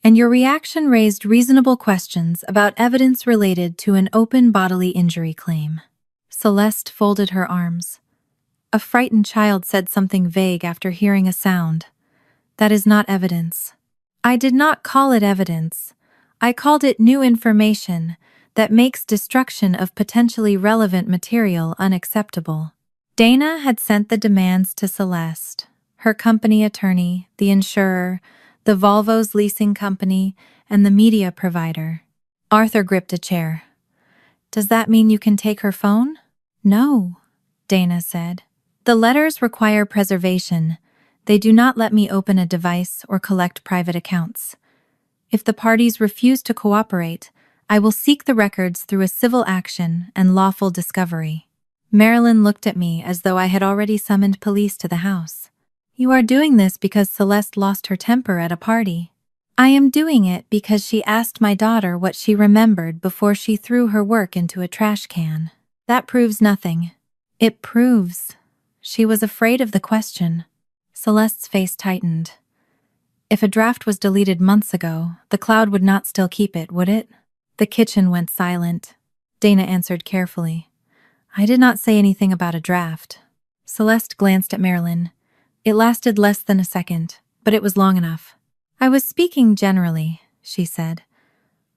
and your reaction raised reasonable questions about evidence related to an open bodily injury claim. Celeste folded her arms. A frightened child said something vague after hearing a sound. That is not evidence. I did not call it evidence. I called it new information that makes destruction of potentially relevant material unacceptable. Dana had sent the demands to Celeste, her company attorney, the insurer, the Volvo's leasing company, and the media provider. Arthur gripped a chair. Does that mean you can take her phone? No, Dana said. The letters require preservation. They do not let me open a device or collect private accounts. If the parties refuse to cooperate, I will seek the records through a civil action and lawful discovery. Marilyn looked at me as though I had already summoned police to the house. You are doing this because Celeste lost her temper at a party. I am doing it because she asked my daughter what she remembered before she threw her work into a trash can. That proves nothing. It proves she was afraid of the question. Celeste's face tightened. If a draft was deleted months ago, the cloud would not still keep it, would it? The kitchen went silent. Dana answered carefully. I did not say anything about a draft. Celeste glanced at Marilyn. It lasted less than a second, but it was long enough. I was speaking generally, she said.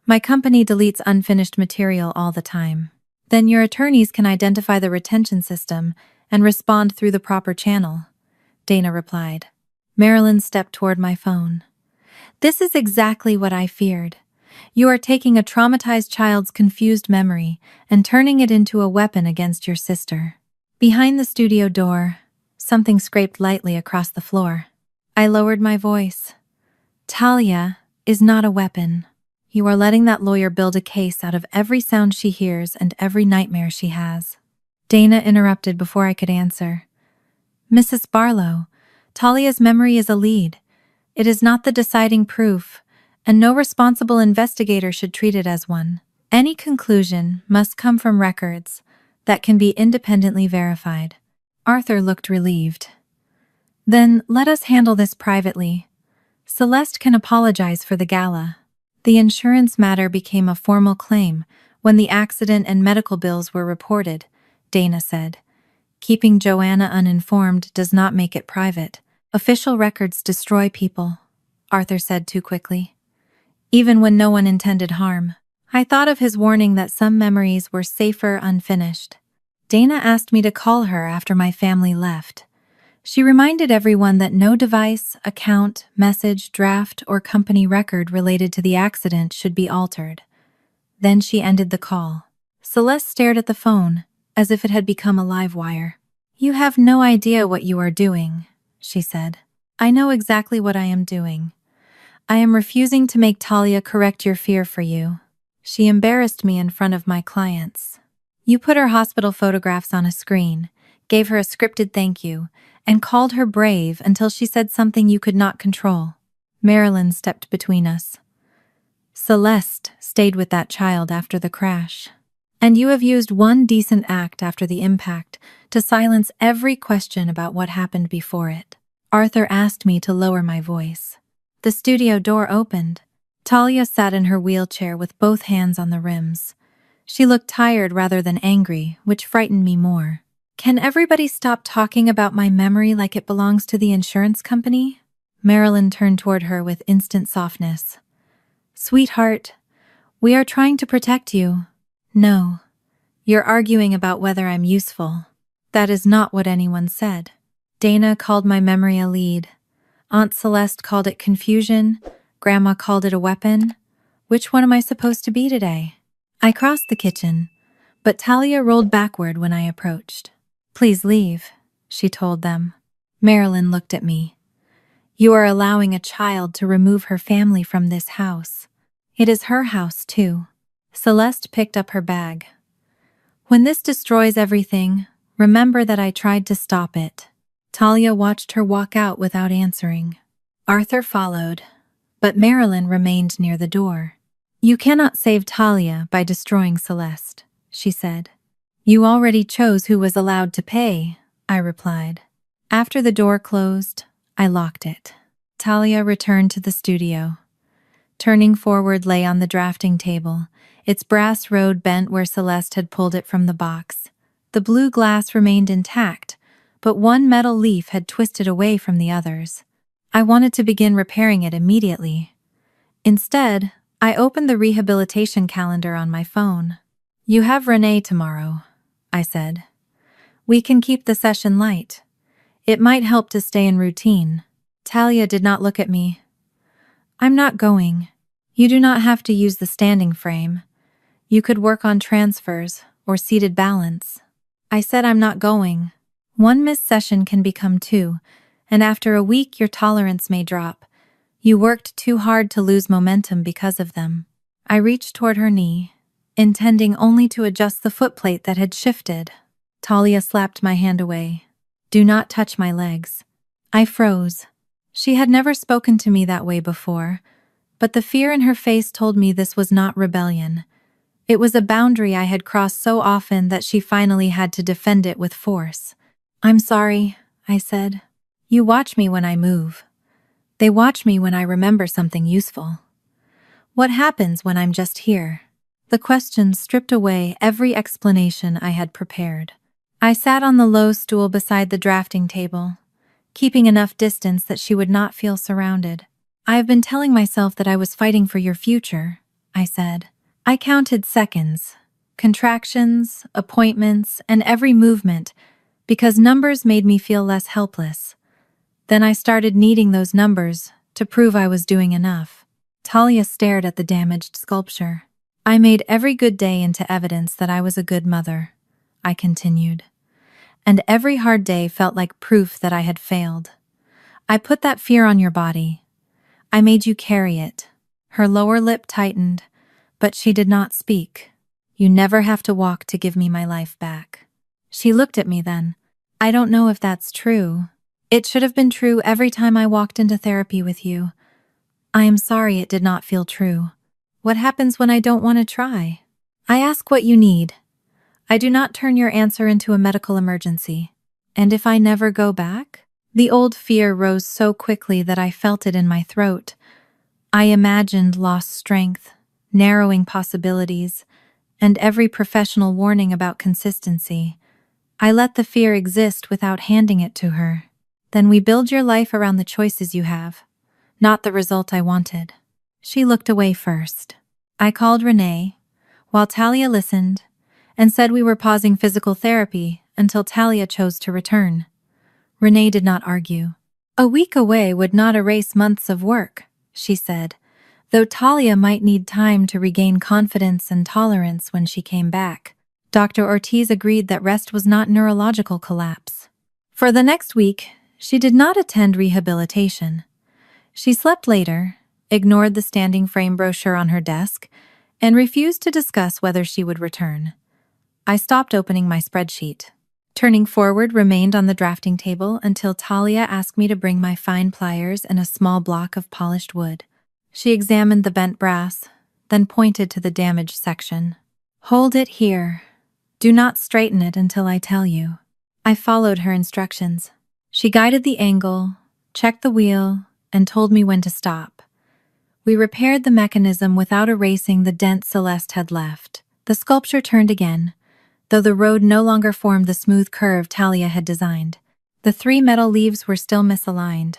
My company deletes unfinished material all the time. Then your attorneys can identify the retention system and respond through the proper channel, Dana replied. Marilyn stepped toward my phone. This is exactly what I feared. You are taking a traumatized child's confused memory and turning it into a weapon against your sister. Behind the studio door, something scraped lightly across the floor. I lowered my voice. Talia, is not a weapon. You are letting that lawyer build a case out of every sound she hears and every nightmare she has." Dana interrupted before I could answer. "Mrs. Barlow, Talia's memory is a lead. It is not the deciding proof, and no responsible investigator should treat it as one. Any conclusion must come from records that can be independently verified." Arthur looked relieved. "Then let us handle this privately. Celeste can apologize for the gala." The insurance matter became a formal claim when the accident and medical bills were reported, Dana said. "Keeping Joanna uninformed does not make it private. Official records destroy people," Arthur said too quickly. "Even when no one intended harm." I thought of his warning that some memories were safer unfinished. Dana asked me to call her after my family left. She reminded everyone that no device, account, message, draft, or company record related to the accident should be altered. Then she ended the call. Celeste stared at the phone, as if it had become a live wire. "You have no idea what you are doing," she said. "I know exactly what I am doing. I am refusing to make Talia correct your fear for you." She embarrassed me in front of my clients. "You put her hospital photographs on a screen, gave her a scripted thank you, and called her brave until she said something you could not control." Marilyn stepped between us. "Celeste stayed with that child after the crash. And you have used one decent act after the impact to silence every question about what happened before it." Arthur asked me to lower my voice. The studio door opened. Talia sat in her wheelchair with both hands on the rims. She looked tired rather than angry, which frightened me more. "Can everybody stop talking about my memory like it belongs to the insurance company?" Marilyn turned toward her with instant softness. "Sweetheart, we are trying to protect you." "No, you're arguing about whether I'm useful." "That is not what anyone said." Dana called my memory a lead. Aunt Celeste called it confusion. Grandma called it a weapon. Which one am I supposed to be today? I crossed the kitchen, but Talia rolled backward when I approached. "Please leave," she told them. Marilyn looked at me. "You are allowing a child to remove her family from this house. It is her house, too." Celeste picked up her bag. "When this destroys everything, remember that I tried to stop it." Talia watched her walk out without answering. Arthur followed, but Marilyn remained near the door. "You cannot save Talia by destroying Celeste," she said. "You already chose who was allowed to pay," I replied. After the door closed, I locked it. Talia returned to the studio. Turning Forward lay on the drafting table, its brass rod bent where Celeste had pulled it from the box. The blue glass remained intact, but one metal leaf had twisted away from the others. I wanted to begin repairing it immediately. Instead, I opened the rehabilitation calendar on my phone. "You have Renee tomorrow," I said. "We can keep the session light. It might help to stay in routine." Talia did not look at me. "I'm not going. You do not have to use the standing frame. You could work on transfers or seated balance." I said I'm not going. One missed session can become two, and after a week your tolerance may drop. You worked too hard to lose momentum because of them. I reached toward her knee, intending only to adjust the footplate that had shifted. Talia slapped my hand away. "Do not touch my legs." I froze. She had never spoken to me that way before, but the fear in her face told me this was not rebellion. It was a boundary I had crossed so often that she finally had to defend it with force. "I'm sorry," I said. "You watch me when I move. They watch me when I remember something useful. What happens when I'm just here?" The question stripped away every explanation I had prepared. I sat on the low stool beside the drafting table, keeping enough distance that she would not feel surrounded. "I have been telling myself that I was fighting for your future," I said. I counted seconds, contractions, appointments, and every movement, because numbers made me feel less helpless. Then I started needing those numbers to prove I was doing enough. Talia stared at the damaged sculpture. "I made every good day into evidence that I was a good mother," I continued. "And every hard day felt like proof that I had failed. I put that fear on your body. I made you carry it. Her lower lip tightened, but she did not speak. You never have to walk to give me my life back. She looked at me then. I don't know if that's true. It should have been true every time I walked into therapy with you. I am sorry it did not feel true. What happens when I don't want to try? I ask what you need. I do not turn your answer into a medical emergency. And if I never go back? The old fear rose so quickly that I felt it in my throat. I imagined lost strength, narrowing possibilities, and every professional warning about consistency. I let the fear exist without handing it to her. Then we build your life around the choices you have, not the result I wanted. She looked away first. I called Renee, while Talia listened, and said we were pausing physical therapy until Talia chose to return. Renee did not argue. A week away would not erase months of work, she said, though Talia might need time to regain confidence and tolerance when she came back. Dr. Ortiz agreed that rest was not neurological collapse. For the next week, she did not attend rehabilitation. She slept later, ignored the standing frame brochure on her desk, and refused to discuss whether she would return. I stopped opening my spreadsheet. Turning forward remained on the drafting table until Talia asked me to bring my fine pliers and a small block of polished wood. She examined the bent brass, then pointed to the damaged section. Hold it here. Do not straighten it until I tell you. I followed her instructions. She guided the angle, checked the wheel, and told me when to stop. We repaired the mechanism without erasing the dent Celeste had left. The sculpture turned again, though the road no longer formed the smooth curve Talia had designed. The 3 metal leaves were still misaligned.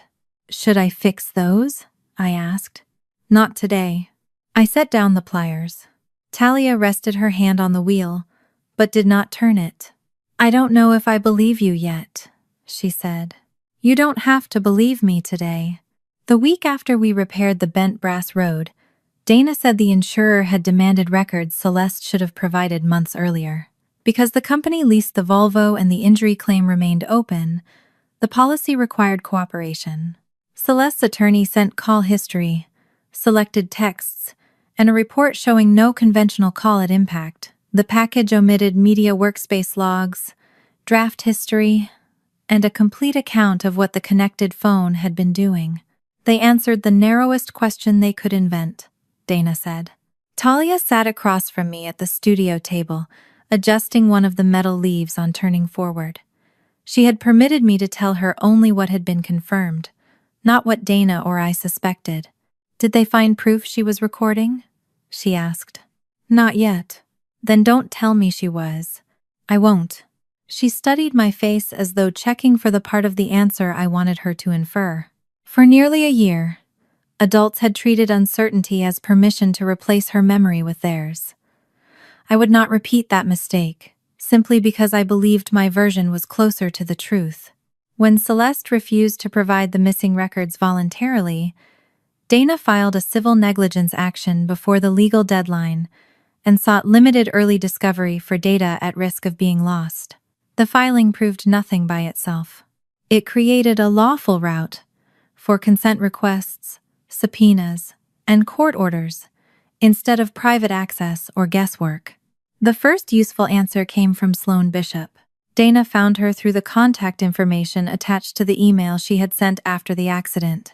Should I fix those? I asked. Not today. I set down the pliers. Talia rested her hand on the wheel, but did not turn it. I don't know if I believe you yet, she said. You don't have to believe me today. The week after we repaired the bent brass road, Dana said the insurer had demanded records Celeste should have provided months earlier. Because the company leased the Volvo and the injury claim remained open, the policy required cooperation. Celeste's attorney sent call history, selected texts, and a report showing no conventional call at impact. The package omitted media workspace logs, draft history, and a complete account of what the connected phone had been doing. They answered the narrowest question they could invent, Dana said. Talia sat across from me at the studio table, adjusting one of the metal leaves on turning forward. She had permitted me to tell her only what had been confirmed, not what Dana or I suspected. Did they find proof she was recording? She asked. Not yet. Then don't tell me she was. I won't. She studied my face as though checking for the part of the answer I wanted her to infer. For nearly a year, adults had treated uncertainty as permission to replace her memory with theirs. I would not repeat that mistake, simply because I believed my version was closer to the truth. When Celeste refused to provide the missing records voluntarily, Dana filed a civil negligence action before the legal deadline and sought limited early discovery for data at risk of being lost. The filing proved nothing by itself. It created a lawful route for consent requests, subpoenas, and court orders, instead of private access or guesswork. The first useful answer came from Sloan Bishop. Dana found her through the contact information attached to the email she had sent after the accident.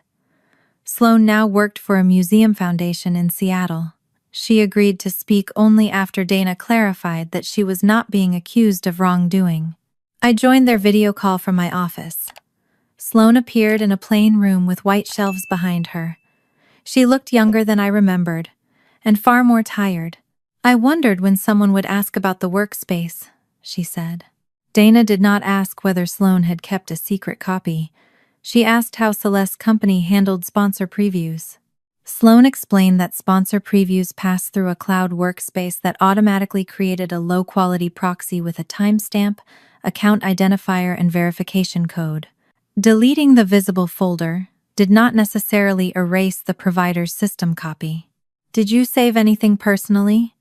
Sloan now worked for a museum foundation in Seattle. She agreed to speak only after Dana clarified that she was not being accused of wrongdoing. I joined their video call from my office. Sloan appeared in a plain room with white shelves behind her. She looked younger than I remembered, and far more tired. I wondered when someone would ask about the workspace, she said. Dana did not ask whether Sloan had kept a secret copy. She asked how Celeste's company handled sponsor previews. Sloan explained that sponsor previews passed through a cloud workspace that automatically created a low-quality proxy with a timestamp, account identifier, and verification code. Deleting the visible folder did not necessarily erase the provider's system copy. Did you save anything personally?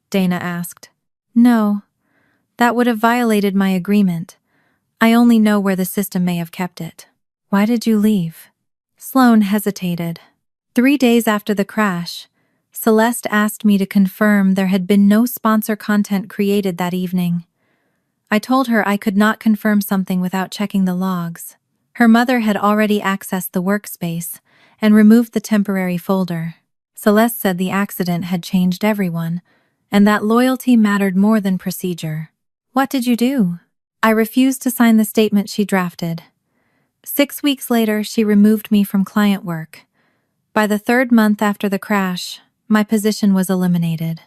Dana asked. No. That would have violated my agreement. I only know where the system may have kept it. Why did you leave? Sloan hesitated. 3 days after the crash, Celeste asked me to confirm there had been no sponsor content created that evening. I told her I could not confirm something without checking the logs. Her mother had already accessed the workspace and removed the temporary folder. Celeste said the accident had changed everyone, and that loyalty mattered more than procedure. What did you do? I refused to sign the statement she drafted. 6 weeks later, she removed me from client work. By the 3rd month after the crash, my position was eliminated.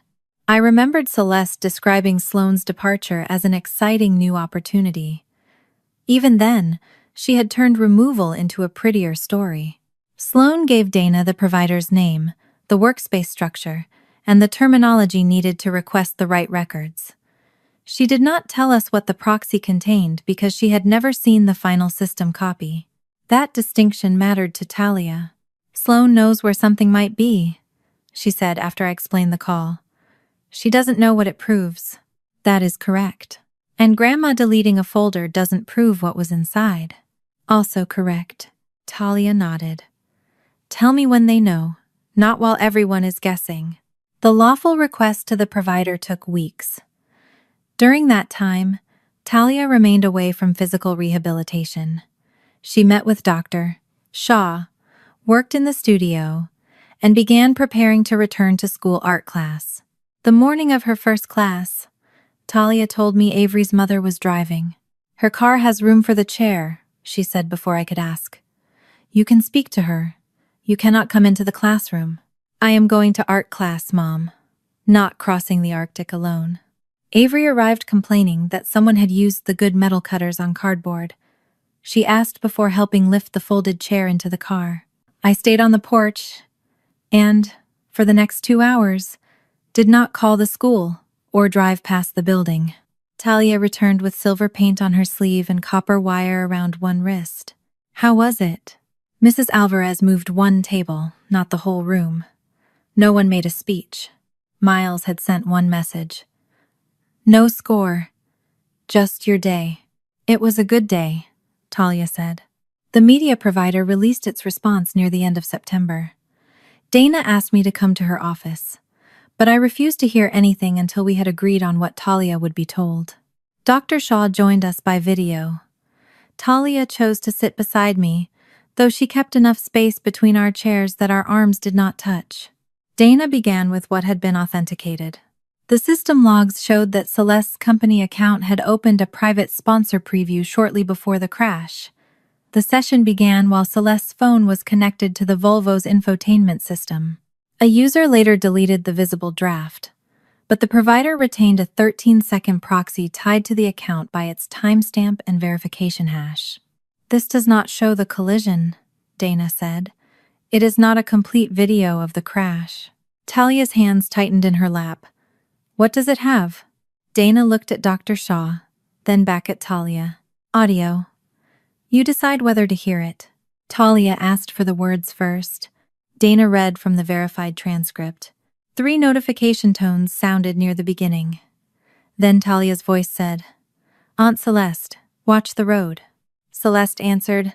I remembered Celeste describing Sloane's departure as an exciting new opportunity. Even then, she had turned removal into a prettier story. Sloane gave Dana the provider's name, the workspace structure, and the terminology needed to request the right records. She did not tell us what the proxy contained because she had never seen the final system copy. That distinction mattered to Talia. "Sloane knows where something might be," she said after I explained the call. "She doesn't know what it proves." That is correct. And Grandma deleting a folder doesn't prove what was inside. Also correct. Talia nodded. "Tell me when they know, not while everyone is guessing." The lawful request to the provider took weeks. During that time, Talia remained away from physical rehabilitation. She met with Dr. Shaw, worked in the studio, and began preparing to return to school art class. The morning of her first class, Talia told me Avery's mother was driving. "Her car has room for the chair," she said before I could ask. "You can speak to her. You cannot come into the classroom." "I am going to art class, Mom. Not crossing the Arctic alone." Avery arrived complaining that someone had used the good metal cutters on cardboard. She asked before helping lift the folded chair into the car. I stayed on the porch and, for the next 2 hours, did not call the school or drive past the building. Talia returned with silver paint on her sleeve and copper wire around one wrist. "How was it?" Mrs. Alvarez moved one table, not the whole room. No one made a speech. Miles had sent one message. "No score. Just your day." "It was a good day," Talia said. The media provider released its response near the end of September. Dana asked me to come to her office, but I refused to hear anything until we had agreed on what Talia would be told. Dr. Shaw joined us by video. Talia chose to sit beside me, though she kept enough space between our chairs that our arms did not touch. Dana began with what had been authenticated. The system logs showed that Celeste's company account had opened a private sponsor preview shortly before the crash. The session began while Celeste's phone was connected to the Volvo's infotainment system. A user later deleted the visible draft, but the provider retained a 13-second proxy tied to the account by its timestamp and verification hash. "This does not show the collision," Dana said. "It is not a complete video of the crash." Talia's hands tightened in her lap. "What does it have?" Dana looked at Dr. Shaw, then back at Talia. "Audio. You decide whether to hear it." Talia asked for the words first. Dana read from the verified transcript. 3 notification tones sounded near the beginning. Then Talia's voice said, "Aunt Celeste, watch the road." Celeste answered,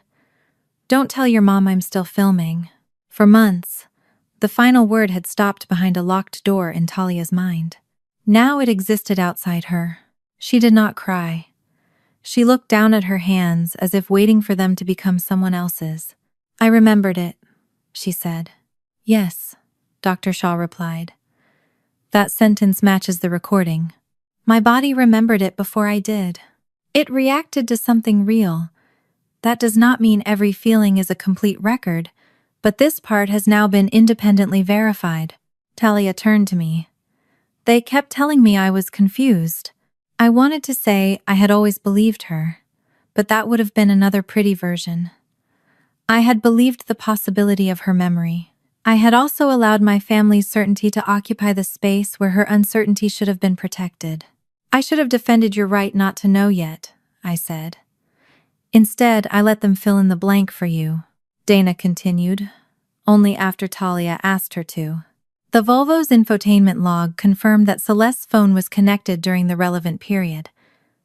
"Don't tell your mom I'm still filming." For months, the final word had stopped behind a locked door in Talia's mind. Now it existed outside her. She did not cry. She looked down at her hands as if waiting for them to become someone else's. "I remembered it," she said. "Yes," Dr. Shaw replied. "That sentence matches the recording. My body remembered it before I did. It reacted to something real. That does not mean every feeling is a complete record, but this part has now been independently verified." Talia turned to me. "They kept telling me I was confused. I wanted to say I had always believed her, but that would have been another pretty version. I had believed the possibility of her memory. I had also allowed my family's certainty to occupy the space where her uncertainty should have been protected. I should have defended your right not to know yet," I said. "Instead, I let them fill in the blank for you," Dana continued, only after Talia asked her to. The Volvo's infotainment log confirmed that Celeste's phone was connected during the relevant period.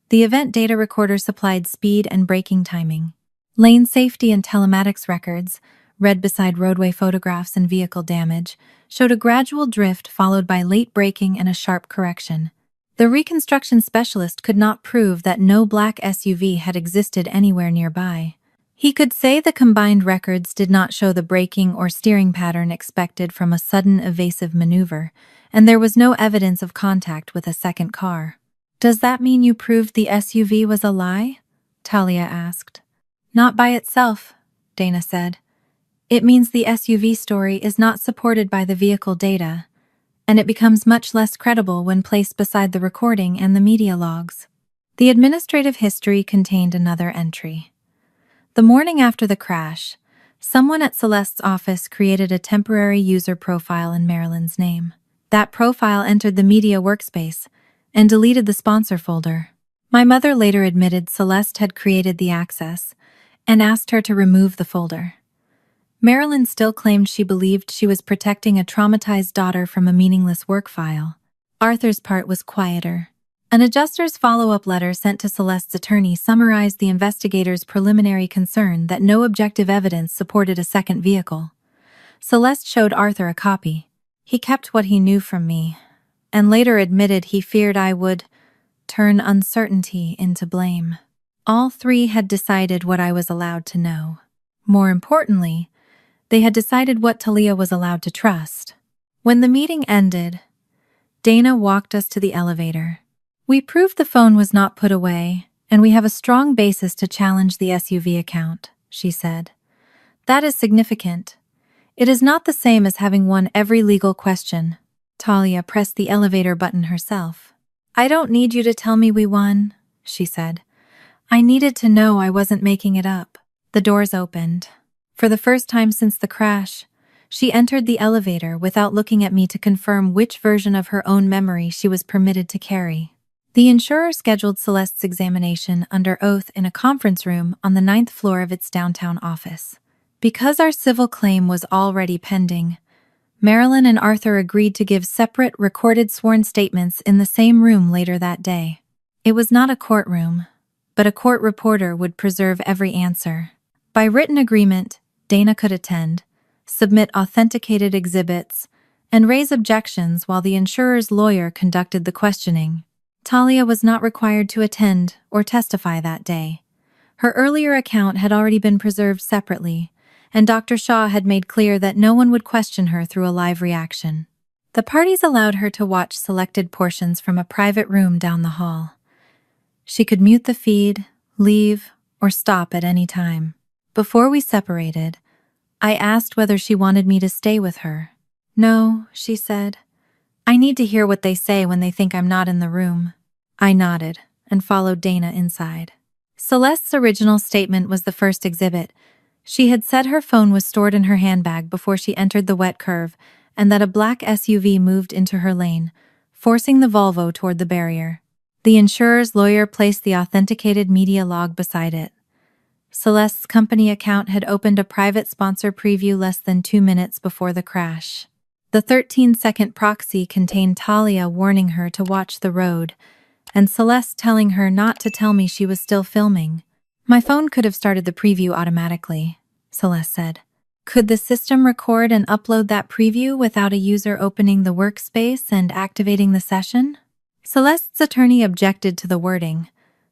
The event data recorder supplied speed and braking timing. Lane safety and telematics records, read beside roadway photographs and vehicle damage, showed a gradual drift followed by late braking and a sharp correction. The reconstruction specialist could not prove that no black SUV had existed anywhere nearby. He could say the combined records did not show the braking or steering pattern expected from a sudden evasive maneuver, and there was no evidence of contact with a second car. "Does that mean you proved the SUV was a lie?" Talia asked. "Not by itself," Dana said. "It means the SUV story is not supported by the vehicle data, and it becomes much less credible when placed beside the recording and the media logs." The administrative history contained another entry. The morning after the crash, someone at Celeste's office created a temporary user profile in Marilyn's name. That profile entered the media workspace and deleted the sponsor folder. My mother later admitted Celeste had created the access and asked her to remove the folder. Marilyn still claimed she believed she was protecting a traumatized daughter from a meaningless work file. Arthur's part was quieter. An adjuster's follow-up letter sent to Celeste's attorney summarized the investigator's preliminary concern that no objective evidence supported a second vehicle. Celeste showed Arthur a copy. He kept what he knew from me, and later admitted he feared I would turn uncertainty into blame. All three had decided what I was allowed to know. More importantly, they had decided what Talia was allowed to trust. When the meeting ended, Dana walked us to the elevator. "We proved the phone was not put away, and we have a strong basis to challenge the SUV account," she said. "That is significant. It is not the same as having won every legal question." Talia pressed the elevator button herself. "I don't need you to tell me we won," she said. "I needed to know I wasn't making it up." The doors opened. For the first time since the crash, she entered the elevator without looking at me to confirm which version of her own memory she was permitted to carry. The insurer scheduled Celeste's examination under oath in a conference room on the 9th floor of its downtown office. Because our civil claim was already pending, Marilyn and Arthur agreed to give separate recorded sworn statements in the same room later that day. It was not a courtroom, but a court reporter would preserve every answer. By written agreement, Dana could attend, submit authenticated exhibits, and raise objections while the insurer's lawyer conducted the questioning. Talia was not required to attend or testify that day. Her earlier account had already been preserved separately, and Dr. Shaw had made clear that no one would question her through a live reaction. The parties allowed her to watch selected portions from a private room down the hall. She could mute the feed, leave, or stop at any time. Before we separated, I asked whether she wanted me to stay with her. "No," she said. "I need to hear what they say when they think I'm not in the room." I nodded and followed Dana inside. Celeste's original statement was the first exhibit. She had said her phone was stored in her handbag before she entered the wet curve and that a black SUV moved into her lane, forcing the Volvo toward the barrier. The insurer's lawyer placed the authenticated media log beside it. Celeste's company account had opened a private sponsor preview less than 2 minutes before the crash. The 13-second proxy contained Talia warning her to watch the road, and Celeste telling her not to tell me she was still filming. "My phone could have started the preview automatically," Celeste said. "Could the system record and upload that preview without a user opening the workspace and activating the session?" Celeste's attorney objected to the wording,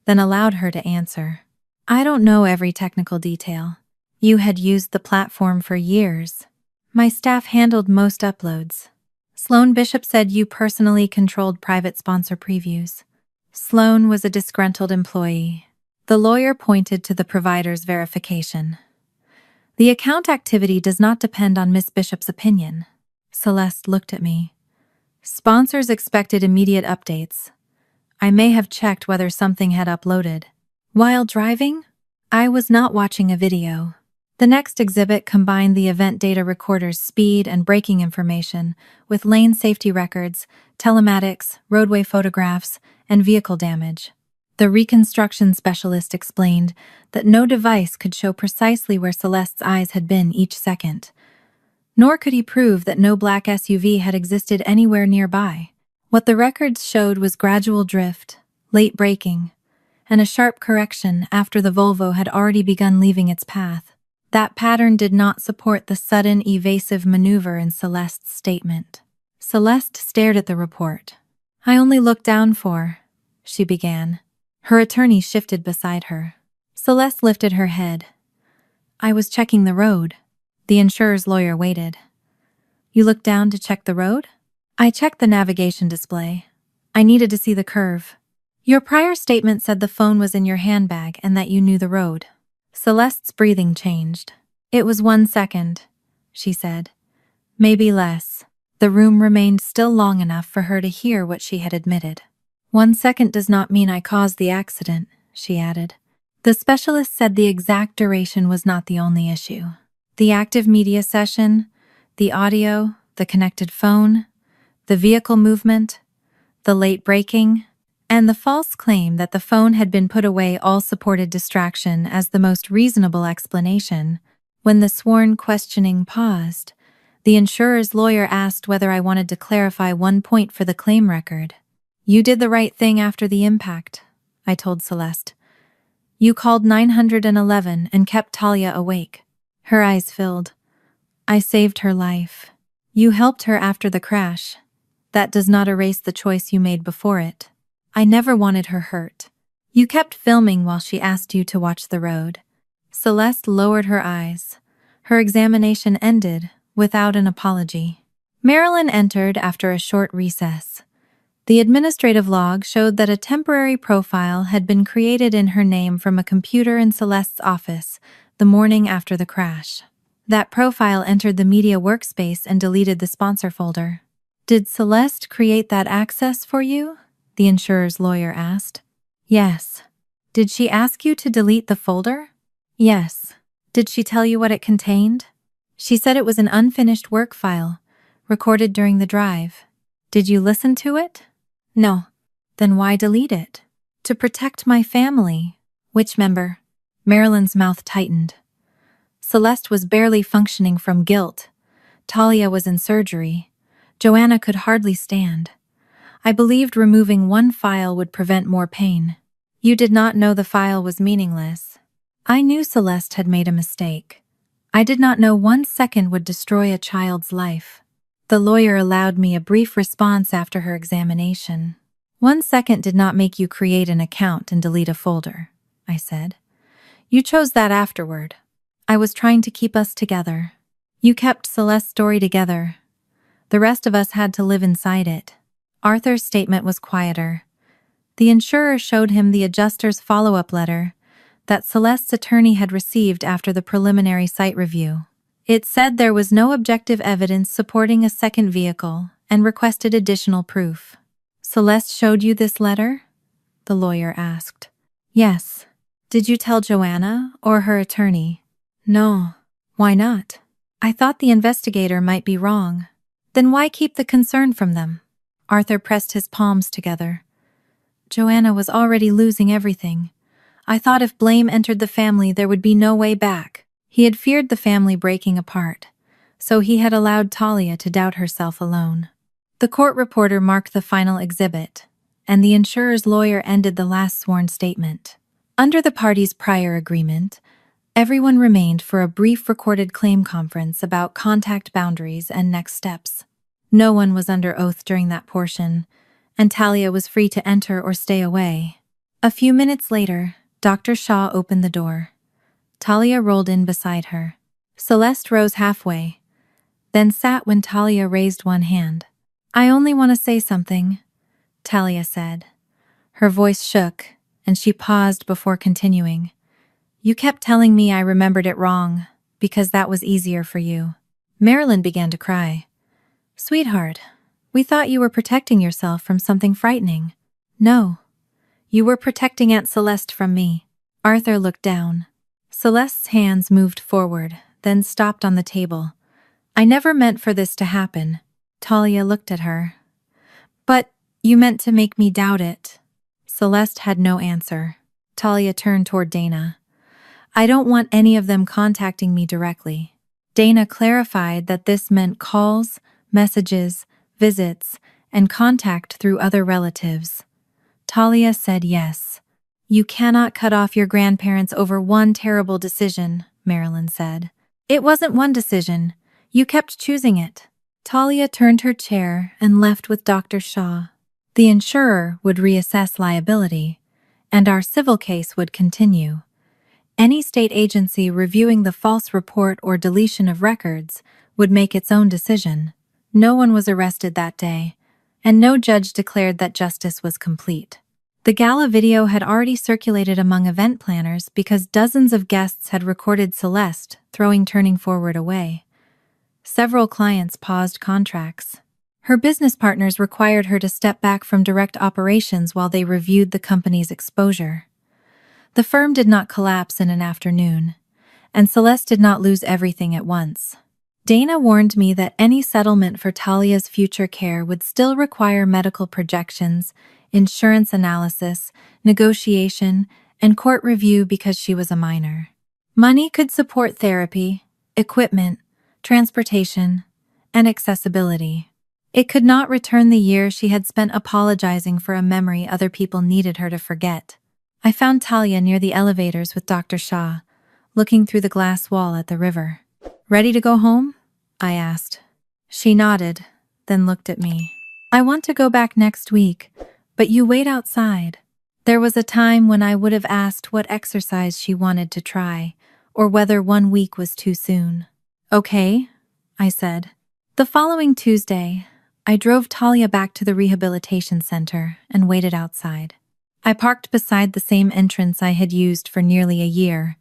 then allowed her to answer. "I don't know every technical detail. You had used the platform for years. My staff handled most uploads. Sloan Bishop said you personally controlled private sponsor previews." Sloan was a disgruntled employee. The lawyer pointed to the provider's verification. "The account activity does not depend on Miss Bishop's opinion." Celeste looked at me. "Sponsors expected immediate updates. I may have checked whether something had uploaded." "While driving?" "I was not watching a video." The next exhibit combined the event data recorder's speed and braking information with lane safety records, telematics, roadway photographs, and vehicle damage. The reconstruction specialist explained that no device could show precisely where Celeste's eyes had been each second. Nor could he prove that no black SUV had existed anywhere nearby. What the records showed was gradual drift, late braking, and a sharp correction after the Volvo had already begun leaving its path. That pattern did not support the sudden, evasive maneuver in Celeste's statement. Celeste stared at the report. "I only looked down for," she began. Her attorney shifted beside her. Celeste lifted her head. "I was checking the road." The insurer's lawyer waited. "You looked down to check the road?" "I checked the navigation display. I needed to see the curve." "Your prior statement said the phone was in your handbag and that you knew the road." Celeste's breathing changed. "It was 1 second," she said. "Maybe less." The room remained still long enough for her to hear what she had admitted. "1 second does not mean I caused the accident," she added. The specialist said the exact duration was not the only issue. The active media session, the audio, the connected phone, the vehicle movement, the late braking, and the false claim that the phone had been put away all supported distraction as the most reasonable explanation. When the sworn questioning paused, the insurer's lawyer asked whether I wanted to clarify one point for the claim record. "You did the right thing after the impact," I told Celeste. "You called 911 and kept Talia awake." Her eyes filled. "I saved her life. You helped her after the crash. That does not erase the choice you made before it. I never wanted her hurt. You kept filming while she asked you to watch the road." Celeste lowered her eyes. Her examination ended without an apology. Marilyn entered after a short recess. The administrative log showed that a temporary profile had been created in her name from a computer in Celeste's office the morning after the crash. That profile entered the media workspace and deleted the sponsor folder. "Did Celeste create that access for you?" the insurer's lawyer asked. "Yes." "Did she ask you to delete the folder?" "Yes." "Did she tell you what it contained?" "She said it was an unfinished work file, recorded during the drive." "Did you listen to it?" "No." "Then why delete it?" "To protect my family." "Which member?" Marilyn's mouth tightened. Celeste was barely functioning from guilt. Talia was in surgery. Joanna could hardly stand. I believed removing one file would prevent more pain. "You did not know the file was meaningless." "I knew Celeste had made a mistake. I did not know 1 second would destroy a child's life." The lawyer allowed me a brief response after her examination. 1 second did not make you create an account and delete a folder," I said. "You chose that afterward. I was trying to keep us together. You kept Celeste's story together. The rest of us had to live inside it." Arthur's statement was quieter. The insurer showed him the adjuster's follow-up letter that Celeste's attorney had received after the preliminary site review. It said there was no objective evidence supporting a second vehicle and requested additional proof. "Celeste showed you this letter?" the lawyer asked. "Yes." "Did you tell Joanna or her attorney?" "No." "Why not?" "I thought the investigator might be wrong." "Then why keep the concern from them?" Arthur pressed his palms together. "Joanna was already losing everything. I thought if blame entered the family there would be no way back." He had feared the family breaking apart, so he had allowed Talia to doubt herself alone. The court reporter marked the final exhibit, and the insurer's lawyer ended the last sworn statement. Under the parties' prior agreement, everyone remained for a brief recorded claim conference about contact boundaries and next steps. No one was under oath during that portion, and Talia was free to enter or stay away. A few minutes later, Dr. Shaw opened the door. Talia rolled in beside her. Celeste rose halfway, then sat when Talia raised one hand. "I only want to say something," Talia said. Her voice shook, and she paused before continuing. "You kept telling me I remembered it wrong, because that was easier for you." Marilyn began to cry. "Sweetheart, we thought you were protecting yourself from something frightening." "No. You were protecting Aunt Celeste from me." Arthur looked down. Celeste's hands moved forward, then stopped on the table. "I never meant for this to happen." Talia looked at her. "But you meant to make me doubt it." Celeste had no answer. Talia turned toward Dana. "I don't want any of them contacting me directly." Dana clarified that this meant calls, messages, visits, and contact through other relatives. Talia said yes. "You cannot cut off your grandparents over one terrible decision," Marilyn said. It wasn't one decision. You kept choosing it. Talia turned her chair and left with Dr. Shaw. The insurer would reassess liability, and our civil case would continue. Any state agency reviewing the false report or deletion of records would make its own decision. No one was arrested that day, and no judge declared that justice was complete. The gala video had already circulated among event planners because dozens of guests had recorded Celeste throwing Turning Forward away. Several clients paused contracts. Her business partners required her to step back from direct operations while they reviewed the company's exposure. The firm did not collapse in an afternoon, and Celeste did not lose everything at once. Dana warned me that any settlement for Talia's future care would still require medical projections, insurance analysis, negotiation, and court review because she was a minor. Money could support therapy, equipment, transportation, and accessibility. It could not return the year she had spent apologizing for a memory other people needed her to forget. I found Talia near the elevators with Dr. Shaw, looking through the glass wall at the river. Ready to go home? I asked. She nodded, then looked at me. I want to go back next week, but you wait outside. There was a time when I would have asked what exercise she wanted to try, or whether 1 week was too soon. Okay, I said. The following Tuesday, I drove Talia back to the rehabilitation center and waited outside. I parked beside the same entrance I had used for nearly a year,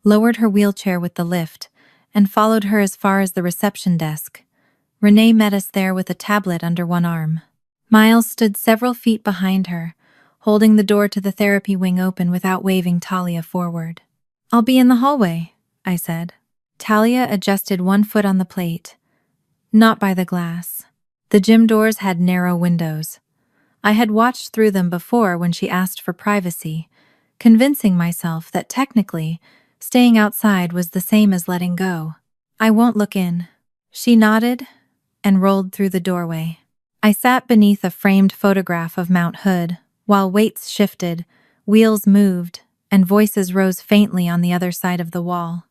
lowered her wheelchair with the lift, and followed her as far as the reception desk. Renee met us there with a tablet under one arm. Miles stood several feet behind her, holding the door to the therapy wing open without waving Talia forward. I'll be in the hallway, I said. Talia adjusted one foot on the plate. Not by the glass. The gym doors had narrow windows. I had watched through them before when she asked for privacy, convincing myself that technically, staying outside was the same as letting go. I won't look in. She nodded and rolled through the doorway. I sat beneath a framed photograph of Mount Hood, while weights shifted, wheels moved, and voices rose faintly on the other side of the wall.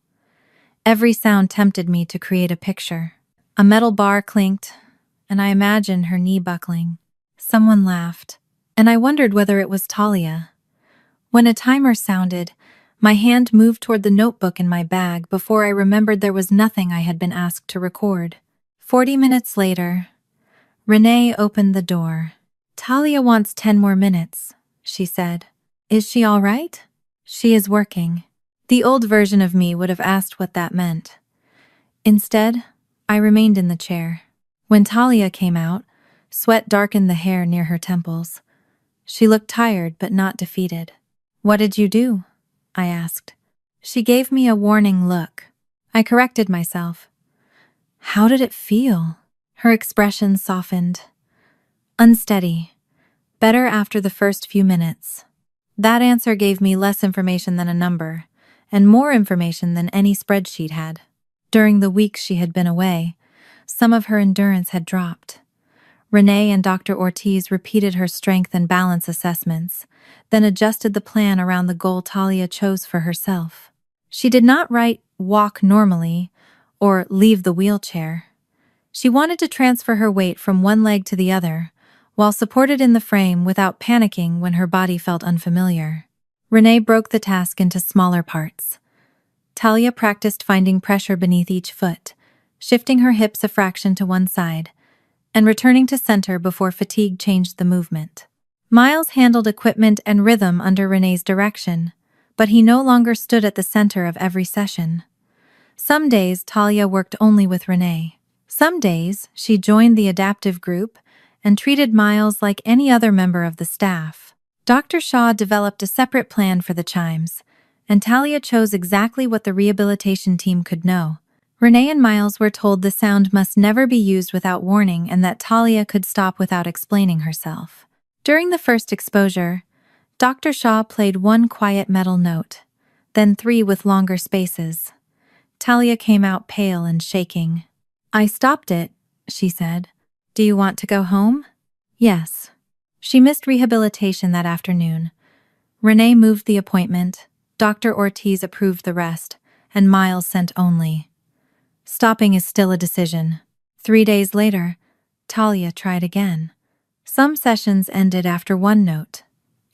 Every sound tempted me to create a picture. A metal bar clinked, and I imagined her knee buckling. Someone laughed, and I wondered whether it was Talia. When a timer sounded, my hand moved toward the notebook in my bag before I remembered there was nothing I had been asked to record. 40 minutes later, Renee opened the door. Talia wants 10 more minutes, she said. Is she all right? She is working. The old version of me would have asked what that meant. Instead, I remained in the chair. When Talia came out, sweat darkened the hair near her temples. She looked tired but not defeated. What did you do? I asked. She gave me a warning look. I corrected myself. How did it feel? Her expression softened. Unsteady. Better after the first few minutes. That answer gave me less information than a number, and more information than any spreadsheet had. During the weeks she had been away, some of her endurance had dropped. Renee and Dr. Ortiz repeated her strength and balance assessments, then adjusted the plan around the goal Talia chose for herself. She did not write "walk normally" or "leave the wheelchair." She wanted to transfer her weight from one leg to the other, while supported in the frame without panicking when her body felt unfamiliar. Renee broke the task into smaller parts. Talia practiced finding pressure beneath each foot, shifting her hips a fraction to one side, and returning to center before fatigue changed the movement. Miles handled equipment and rhythm under Renee's direction, but he no longer stood at the center of every session. Some days Talia worked only with Renee. Some days she joined the adaptive group and treated Miles like any other member of the staff. Dr. Shaw developed a separate plan for the chimes, and Talia chose exactly what the rehabilitation team could know. Renee and Miles were told the sound must never be used without warning and that Talia could stop without explaining herself. During the first exposure, Dr. Shaw played one quiet metal note, then 3 with longer spaces. Talia came out pale and shaking. I stopped it, she said. Do you want to go home? Yes. She missed rehabilitation that afternoon. Renee moved the appointment, Dr. Ortiz approved the rest, and Miles sent only. Stopping is still a decision. 3 days later, Talia tried again. Some sessions ended after one note.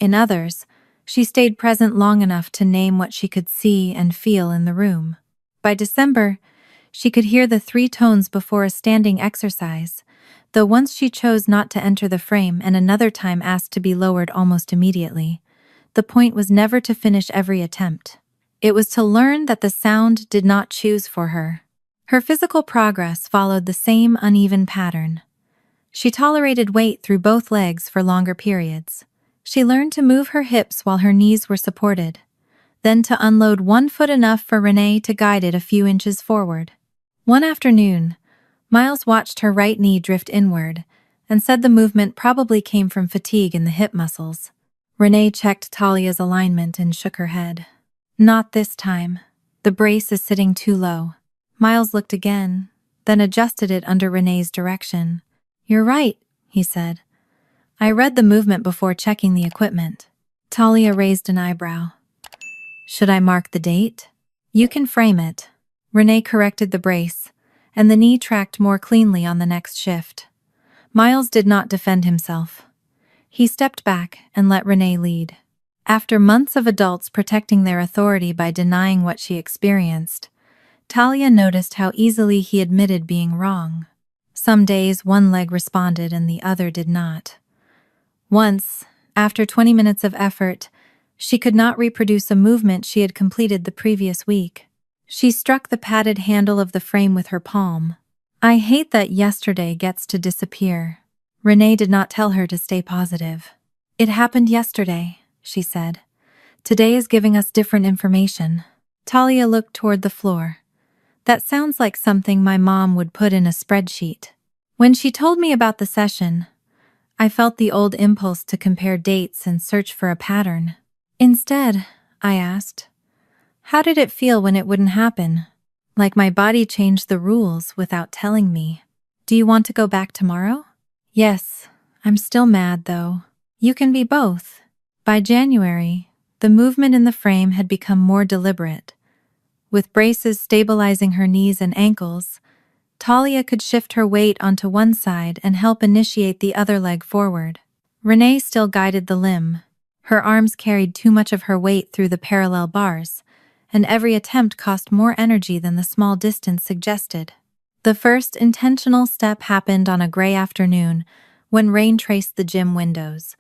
In others, she stayed present long enough to name what she could see and feel in the room. By December, she could hear the 3 tones before a standing exercise, though once she chose not to enter the frame and another time asked to be lowered almost immediately. The point was never to finish every attempt. It was to learn that the sound did not choose for her. Her physical progress followed the same uneven pattern. She tolerated weight through both legs for longer periods. She learned to move her hips while her knees were supported, then to unload one foot enough for Renee to guide it a few inches forward. One afternoon, Miles watched her right knee drift inward and said the movement probably came from fatigue in the hip muscles. Renee checked Talia's alignment and shook her head. Not this time. The brace is sitting too low. Miles looked again, then adjusted it under Renee's direction. You're right, he said. I read the movement before checking the equipment. Talia raised an eyebrow. Should I mark the date? You can frame it. Renee corrected the brace, and the knee tracked more cleanly on the next shift. Miles did not defend himself. He stepped back and let Renee lead. After months of adults protecting their authority by denying what she experienced, Talia noticed how easily he admitted being wrong. Some days one leg responded and the other did not. Once, after 20 minutes of effort, she could not reproduce a movement she had completed the previous week. She struck the padded handle of the frame with her palm. I hate that yesterday gets to disappear. Renee did not tell her to stay positive. It happened yesterday, she said. Today is giving us different information. Talia looked toward the floor. That sounds like something my mom would put in a spreadsheet. When she told me about the session, I felt the old impulse to compare dates and search for a pattern. Instead, I asked, how did it feel when it wouldn't happen? Like my body changed the rules without telling me. Do you want to go back tomorrow? Yes, I'm still mad though. You can be both. By January, the movement in the frame had become more deliberate. With braces stabilizing her knees and ankles, Talia could shift her weight onto one side and help initiate the other leg forward. Renee still guided the limb. Her arms carried too much of her weight through the parallel bars, and every attempt cost more energy than the small distance suggested. The first intentional step happened on a gray afternoon when rain traced the gym windows.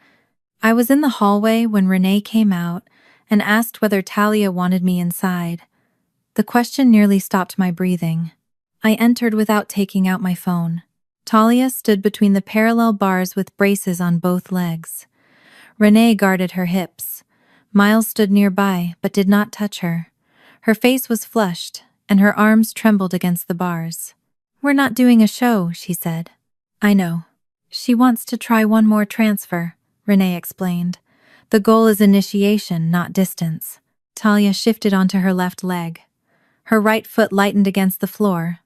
I was in the hallway when Renee came out and asked whether Talia wanted me inside. The question nearly stopped my breathing. I entered without taking out my phone. Talia stood between the parallel bars with braces on both legs. Renee guarded her hips. Miles stood nearby but did not touch her. Her face was flushed, and her arms trembled against the bars. We're not doing a show, she said. I know. She wants to try one more transfer, Renee explained. The goal is initiation, not distance. Talia shifted onto her left leg. Her right foot lightened against the floor.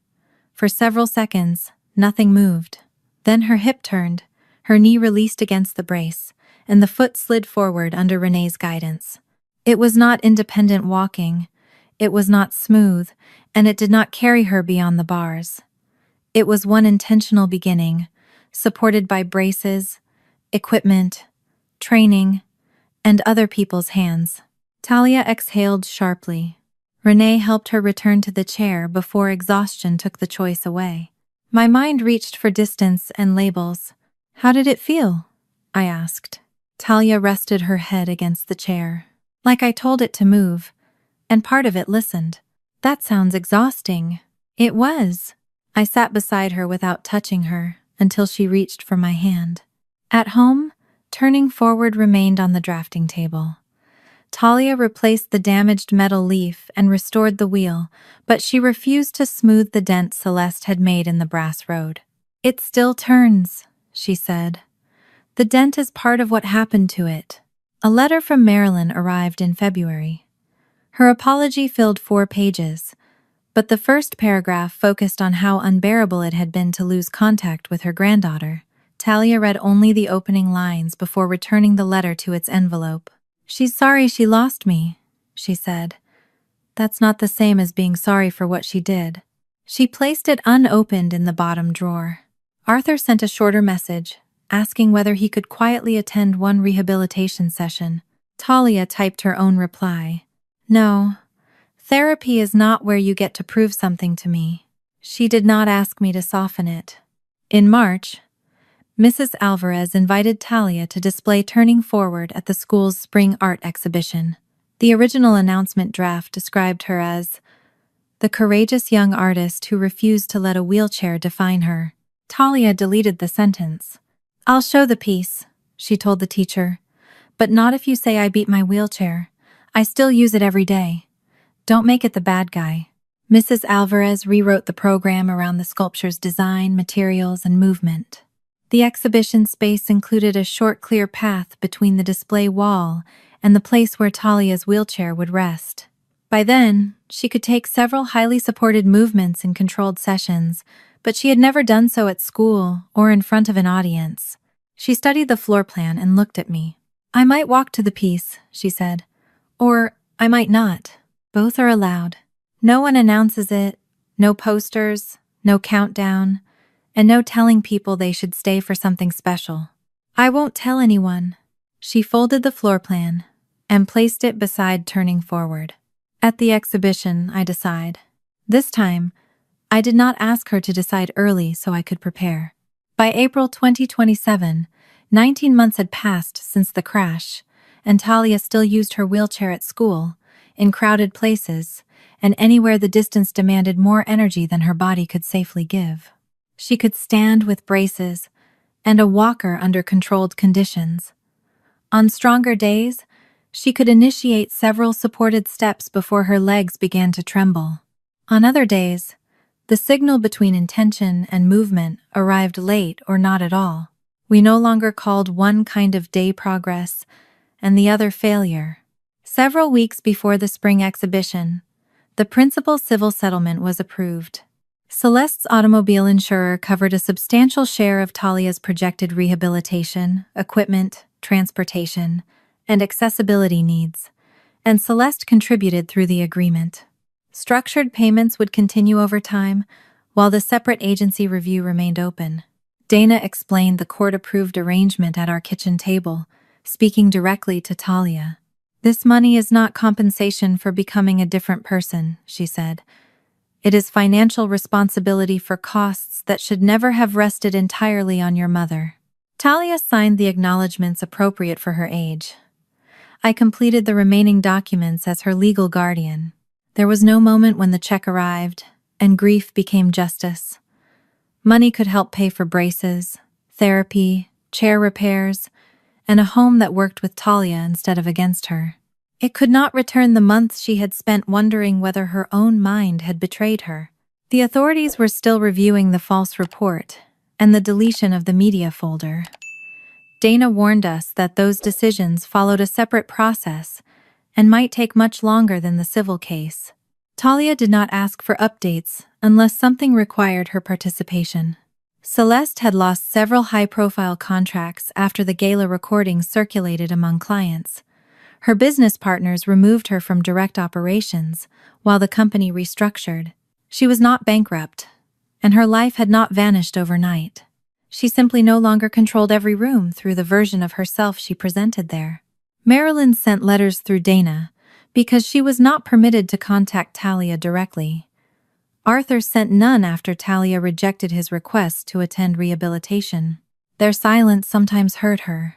For several seconds, nothing moved. Then her hip turned, her knee released against the brace, and the foot slid forward under Renee's guidance. It was not independent walking. It was not smooth, and it did not carry her beyond the bars. It was one intentional beginning, supported by braces, equipment, training, and other people's hands. Talia exhaled sharply. Renee helped her return to the chair before exhaustion took the choice away. My mind reached for distance and labels. How did it feel? I asked. Talia rested her head against the chair. Like I told it to move, and part of it listened. That sounds exhausting. It was. I sat beside her without touching her until she reached for my hand. At home, turning forward remained on the drafting table. Talia replaced the damaged metal leaf and restored the wheel, but she refused to smooth the dent Celeste had made in the brass road. It still turns, she said. The dent is part of what happened to it. A letter from Marilyn arrived in February. Her apology filled 4 pages, but the first paragraph focused on how unbearable it had been to lose contact with her granddaughter. Talia read only the opening lines before returning the letter to its envelope. She's sorry she lost me, she said. That's not the same as being sorry for what she did. She placed it unopened in the bottom drawer. Arthur sent a shorter message, asking whether he could quietly attend one rehabilitation session. Talia typed her own reply. No, therapy is not where you get to prove something to me. She did not ask me to soften it. In March, Mrs. Alvarez invited Talia to display Turning Forward at the school's spring art exhibition. The original announcement draft described her as the courageous young artist who refused to let a wheelchair define her. Talia deleted the sentence. I'll show the piece, she told the teacher, but not if you say I beat my wheelchair. I still use it every day. Don't make it the bad guy. Mrs. Alvarez rewrote the program around the sculpture's design, materials, and movement. The exhibition space included a short, clear path between the display wall and the place where Talia's wheelchair would rest. By then, she could take several highly supported movements in controlled sessions, but she had never done so at school or in front of an audience. She studied the floor plan and looked at me. I might walk to the piece, she said. Or I might not. Both are allowed. No one announces it, no posters, no countdown, and no telling people they should stay for something special. I won't tell anyone. She folded the floor plan and placed it beside Turning Forward. At the exhibition, I decide. This time, I did not ask her to decide early so I could prepare. By April 2027, 19 months had passed since the crash, and Talia still used her wheelchair at school, in crowded places, and anywhere the distance demanded more energy than her body could safely give. She could stand with braces and a walker under controlled conditions. On stronger days, she could initiate several supported steps before her legs began to tremble. On other days, the signal between intention and movement arrived late or not at all. We no longer called one kind of day progress and the other failure. Several weeks before the spring exhibition, the principal civil settlement was approved. Celeste's automobile insurer covered a substantial share of Talia's projected rehabilitation, equipment, transportation, and accessibility needs, and Celeste contributed through the agreement. Structured payments would continue over time, while the separate agency review remained open. Dana explained the court-approved arrangement at our kitchen table, speaking directly to Talia. This money is not compensation for becoming a different person, she said. It is financial responsibility for costs that should never have rested entirely on your mother. Talia signed the acknowledgments appropriate for her age. I completed the remaining documents as her legal guardian. There was no moment when the check arrived, and grief became justice. Money could help pay for braces, therapy, chair repairs, and a home that worked with Talia instead of against her. It could not return the months she had spent wondering whether her own mind had betrayed her. The authorities were still reviewing the false report and the deletion of the media folder. Dana warned us that those decisions followed a separate process and might take much longer than the civil case. Talia did not ask for updates unless something required her participation. Celeste had lost several high-profile contracts after the gala recordings circulated among clients. Her business partners removed her from direct operations while the company restructured. She was not bankrupt, and her life had not vanished overnight. She simply no longer controlled every room through the version of herself she presented there. Marilyn sent letters through Dana because she was not permitted to contact Talia directly. Arthur sent none after Talia rejected his request to attend rehabilitation. Their silence sometimes hurt her.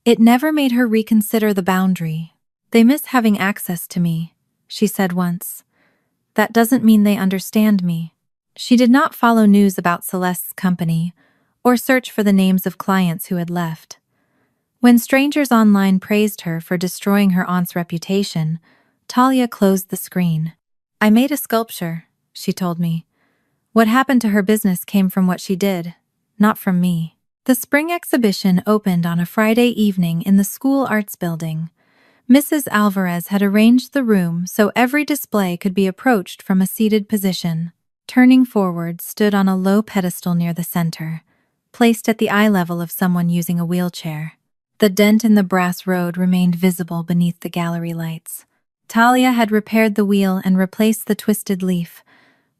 It never made her reconsider the boundary. They miss having access to me, she said once. That doesn't mean they understand me. She did not follow news about Celeste's company or search for the names of clients who had left. When strangers online praised her for destroying her aunt's reputation, Talia closed the screen. I made a sculpture, she told me. What happened to her business came from what she did, not from me. The spring exhibition opened on a Friday evening in the school arts building. Mrs. Alvarez had arranged the room so every display could be approached from a seated position. Turning Forward stood on a low pedestal near the center, placed at the eye level of someone using a wheelchair. The dent in the brass rode remained visible beneath the gallery lights. Talia had repaired the wheel and replaced the twisted leaf,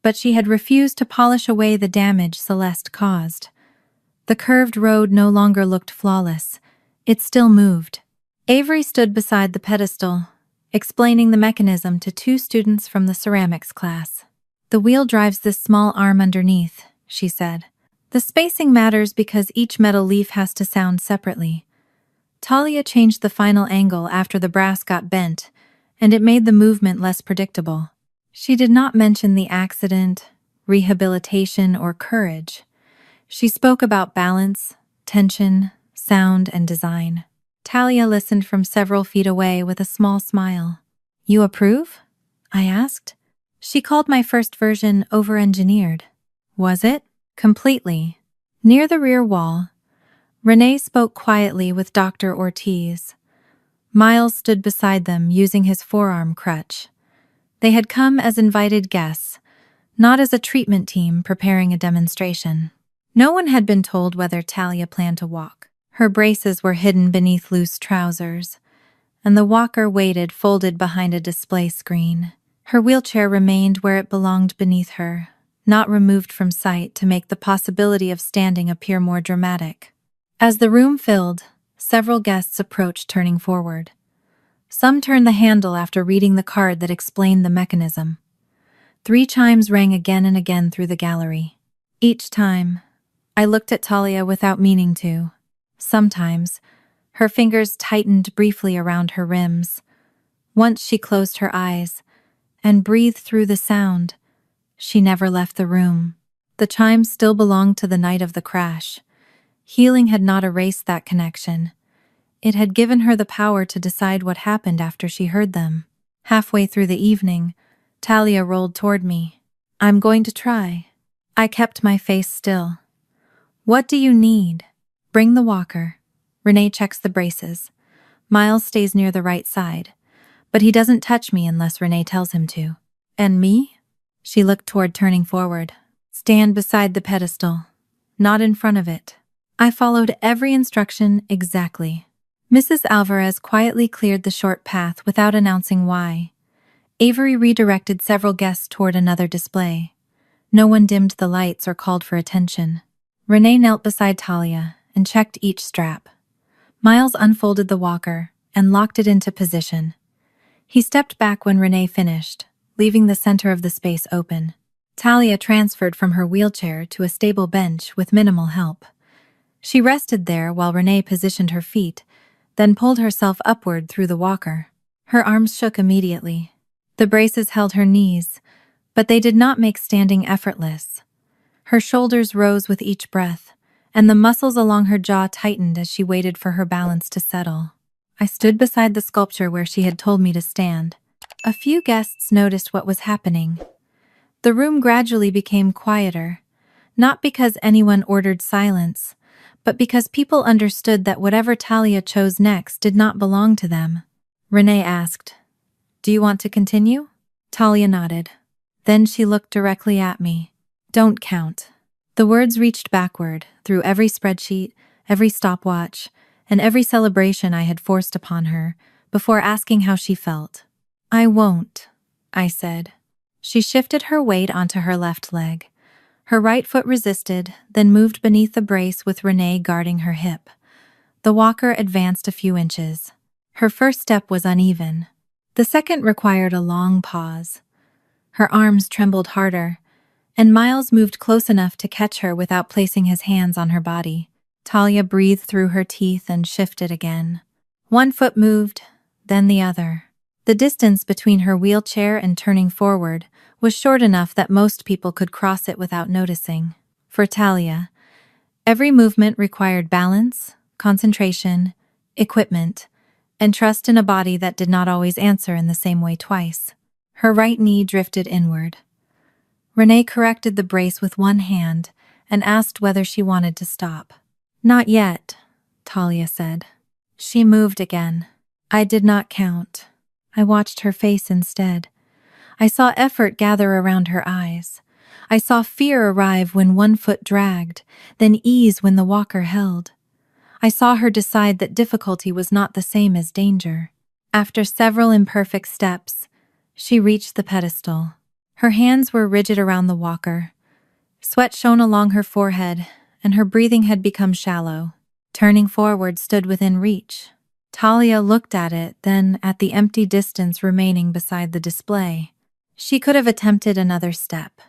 but she had refused to polish away the damage Celeste caused. The curved road no longer looked flawless. It still moved. Avery stood beside the pedestal, explaining the mechanism to two students from the ceramics class. The wheel drives this small arm underneath, she said. The spacing matters because each metal leaf has to sound separately. Talia changed the final angle after the brass got bent, and it made the movement less predictable. She did not mention the accident, rehabilitation, or courage. She spoke about balance, tension, sound, and design. Talia listened from several feet away with a small smile. "You approve?" I asked. She called my first version over-engineered. Was it? Completely. Near the rear wall, Renee spoke quietly with Dr. Ortiz. Miles stood beside them using his forearm crutch. They had come as invited guests, not as a treatment team preparing a demonstration. No one had been told whether Talia planned to walk. Her braces were hidden beneath loose trousers, and the walker waited folded behind a display screen. Her wheelchair remained where it belonged beneath her, not removed from sight to make the possibility of standing appear more dramatic. As the room filled, several guests approached, turning forward. Some turned the handle after reading the card that explained the mechanism. 3 chimes rang again and again through the gallery. Each time, I looked at Talia without meaning to. Sometimes, her fingers tightened briefly around her rims. Once she closed her eyes and breathed through the sound. She never left the room. The chimes still belonged to the night of the crash. Healing had not erased that connection. It had given her the power to decide what happened after she heard them. Halfway through the evening, Talia rolled toward me. "I'm going to try." I kept my face still. "What do you need?" "Bring the walker." Renee checks the braces. Miles stays near the right side, but he doesn't touch me unless Renee tells him to. "And me?" She looked toward turning forward. "Stand beside the pedestal, not in front of it." I followed every instruction exactly. Mrs. Alvarez quietly cleared the short path without announcing why. Avery redirected several guests toward another display. No one dimmed the lights or called for attention. Renee knelt beside Talia and checked each strap. Miles unfolded the walker and locked it into position. He stepped back when Renee finished, leaving the center of the space open. Talia transferred from her wheelchair to a stable bench with minimal help. She rested there while Renee positioned her feet, then pulled herself upward through the walker. Her arms shook immediately. The braces held her knees, but they did not make standing effortless. Her shoulders rose with each breath, and the muscles along her jaw tightened as she waited for her balance to settle. I stood beside the sculpture where she had told me to stand. A few guests noticed what was happening. The room gradually became quieter, not because anyone ordered silence, but because people understood that whatever Talia chose next did not belong to them. Renee asked, "Do you want to continue?" Talia nodded. Then she looked directly at me. "Don't count." The words reached backward, through every spreadsheet, every stopwatch, and every celebration I had forced upon her, before asking how she felt. "I won't," I said. She shifted her weight onto her left leg. Her right foot resisted, then moved beneath the brace with Renee guarding her hip. The walker advanced a few inches. Her first step was uneven. The second required a long pause. Her arms trembled harder, and Miles moved close enough to catch her without placing his hands on her body. Talia breathed through her teeth and shifted again. One foot moved, then the other. The distance between her wheelchair and turning forward was short enough that most people could cross it without noticing. For Talia, every movement required balance, concentration, equipment, and trust in a body that did not always answer in the same way twice. Her right knee drifted inward. Renee corrected the brace with one hand and asked whether she wanted to stop. "Not yet," Talia said. She moved again. I did not count. I watched her face instead. I saw effort gather around her eyes. I saw fear arrive when one foot dragged, then ease when the walker held. I saw her decide that difficulty was not the same as danger. After several imperfect steps, she reached the pedestal. Her hands were rigid around the walker. Sweat shone along her forehead, and her breathing had become shallow. Turning forward stood within reach. Talia looked at it, then at the empty distance remaining beside the display. She could have attempted another step.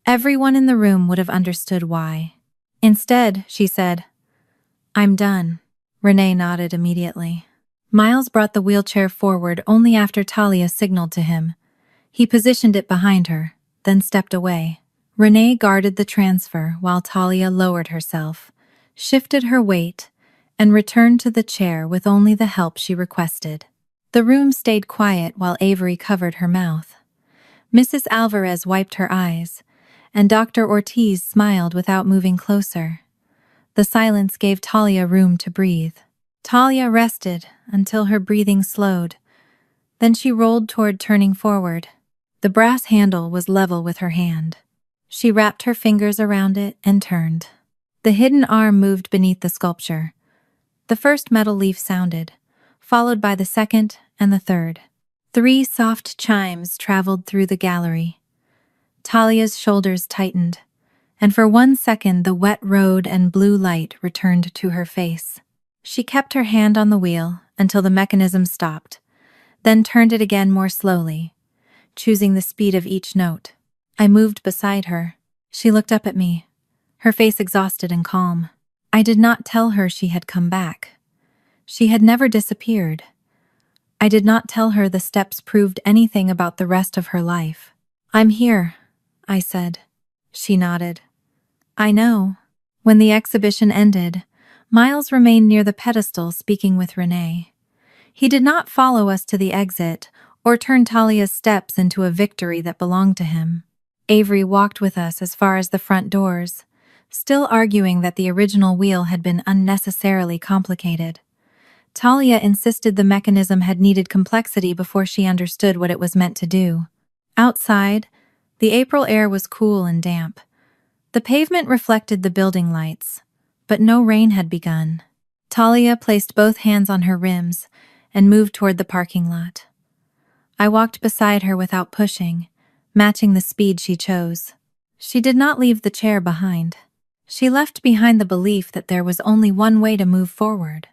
Everyone in the room would have understood why. Instead, she said, "I'm done." Renee nodded immediately. Miles brought the wheelchair forward only after Talia signaled to him. He positioned it behind her, then stepped away. Renee guarded the transfer while Talia lowered herself, shifted her weight, and returned to the chair with only the help she requested. The room stayed quiet while Avery covered her mouth. Mrs. Alvarez wiped her eyes, and Dr. Ortiz smiled without moving closer. The silence gave Talia room to breathe. Talia rested until her breathing slowed. Then she rolled toward turning forward. The brass handle was level with her hand. She wrapped her fingers around it and turned. The hidden arm moved beneath the sculpture. The first metal leaf sounded, followed by the second and the third. 3 soft chimes traveled through the gallery. Talia's shoulders tightened, and for 1 second the wet road and blue light returned to her face. She kept her hand on the wheel until the mechanism stopped, then turned it again more slowly, choosing the speed of each note. I moved beside her. She looked up at me, her face exhausted and calm. I did not tell her she had come back. She had never disappeared. I did not tell her the steps proved anything about the rest of her life. "I'm here," I said. She nodded. "I know." When the exhibition ended, Miles remained near the pedestal speaking with Renee. He did not follow us to the exit or turn Talia's steps into a victory that belonged to him. Avery walked with us as far as the front doors, still arguing that the original wheel had been unnecessarily complicated. Talia insisted the mechanism had needed complexity before she understood what it was meant to do. Outside, the April air was cool and damp. The pavement reflected the building lights, but no rain had begun. Talia placed both hands on her rims and moved toward the parking lot. I walked beside her without pushing, matching the speed she chose. She did not leave the chair behind. She left behind the belief that there was only one way to move forward.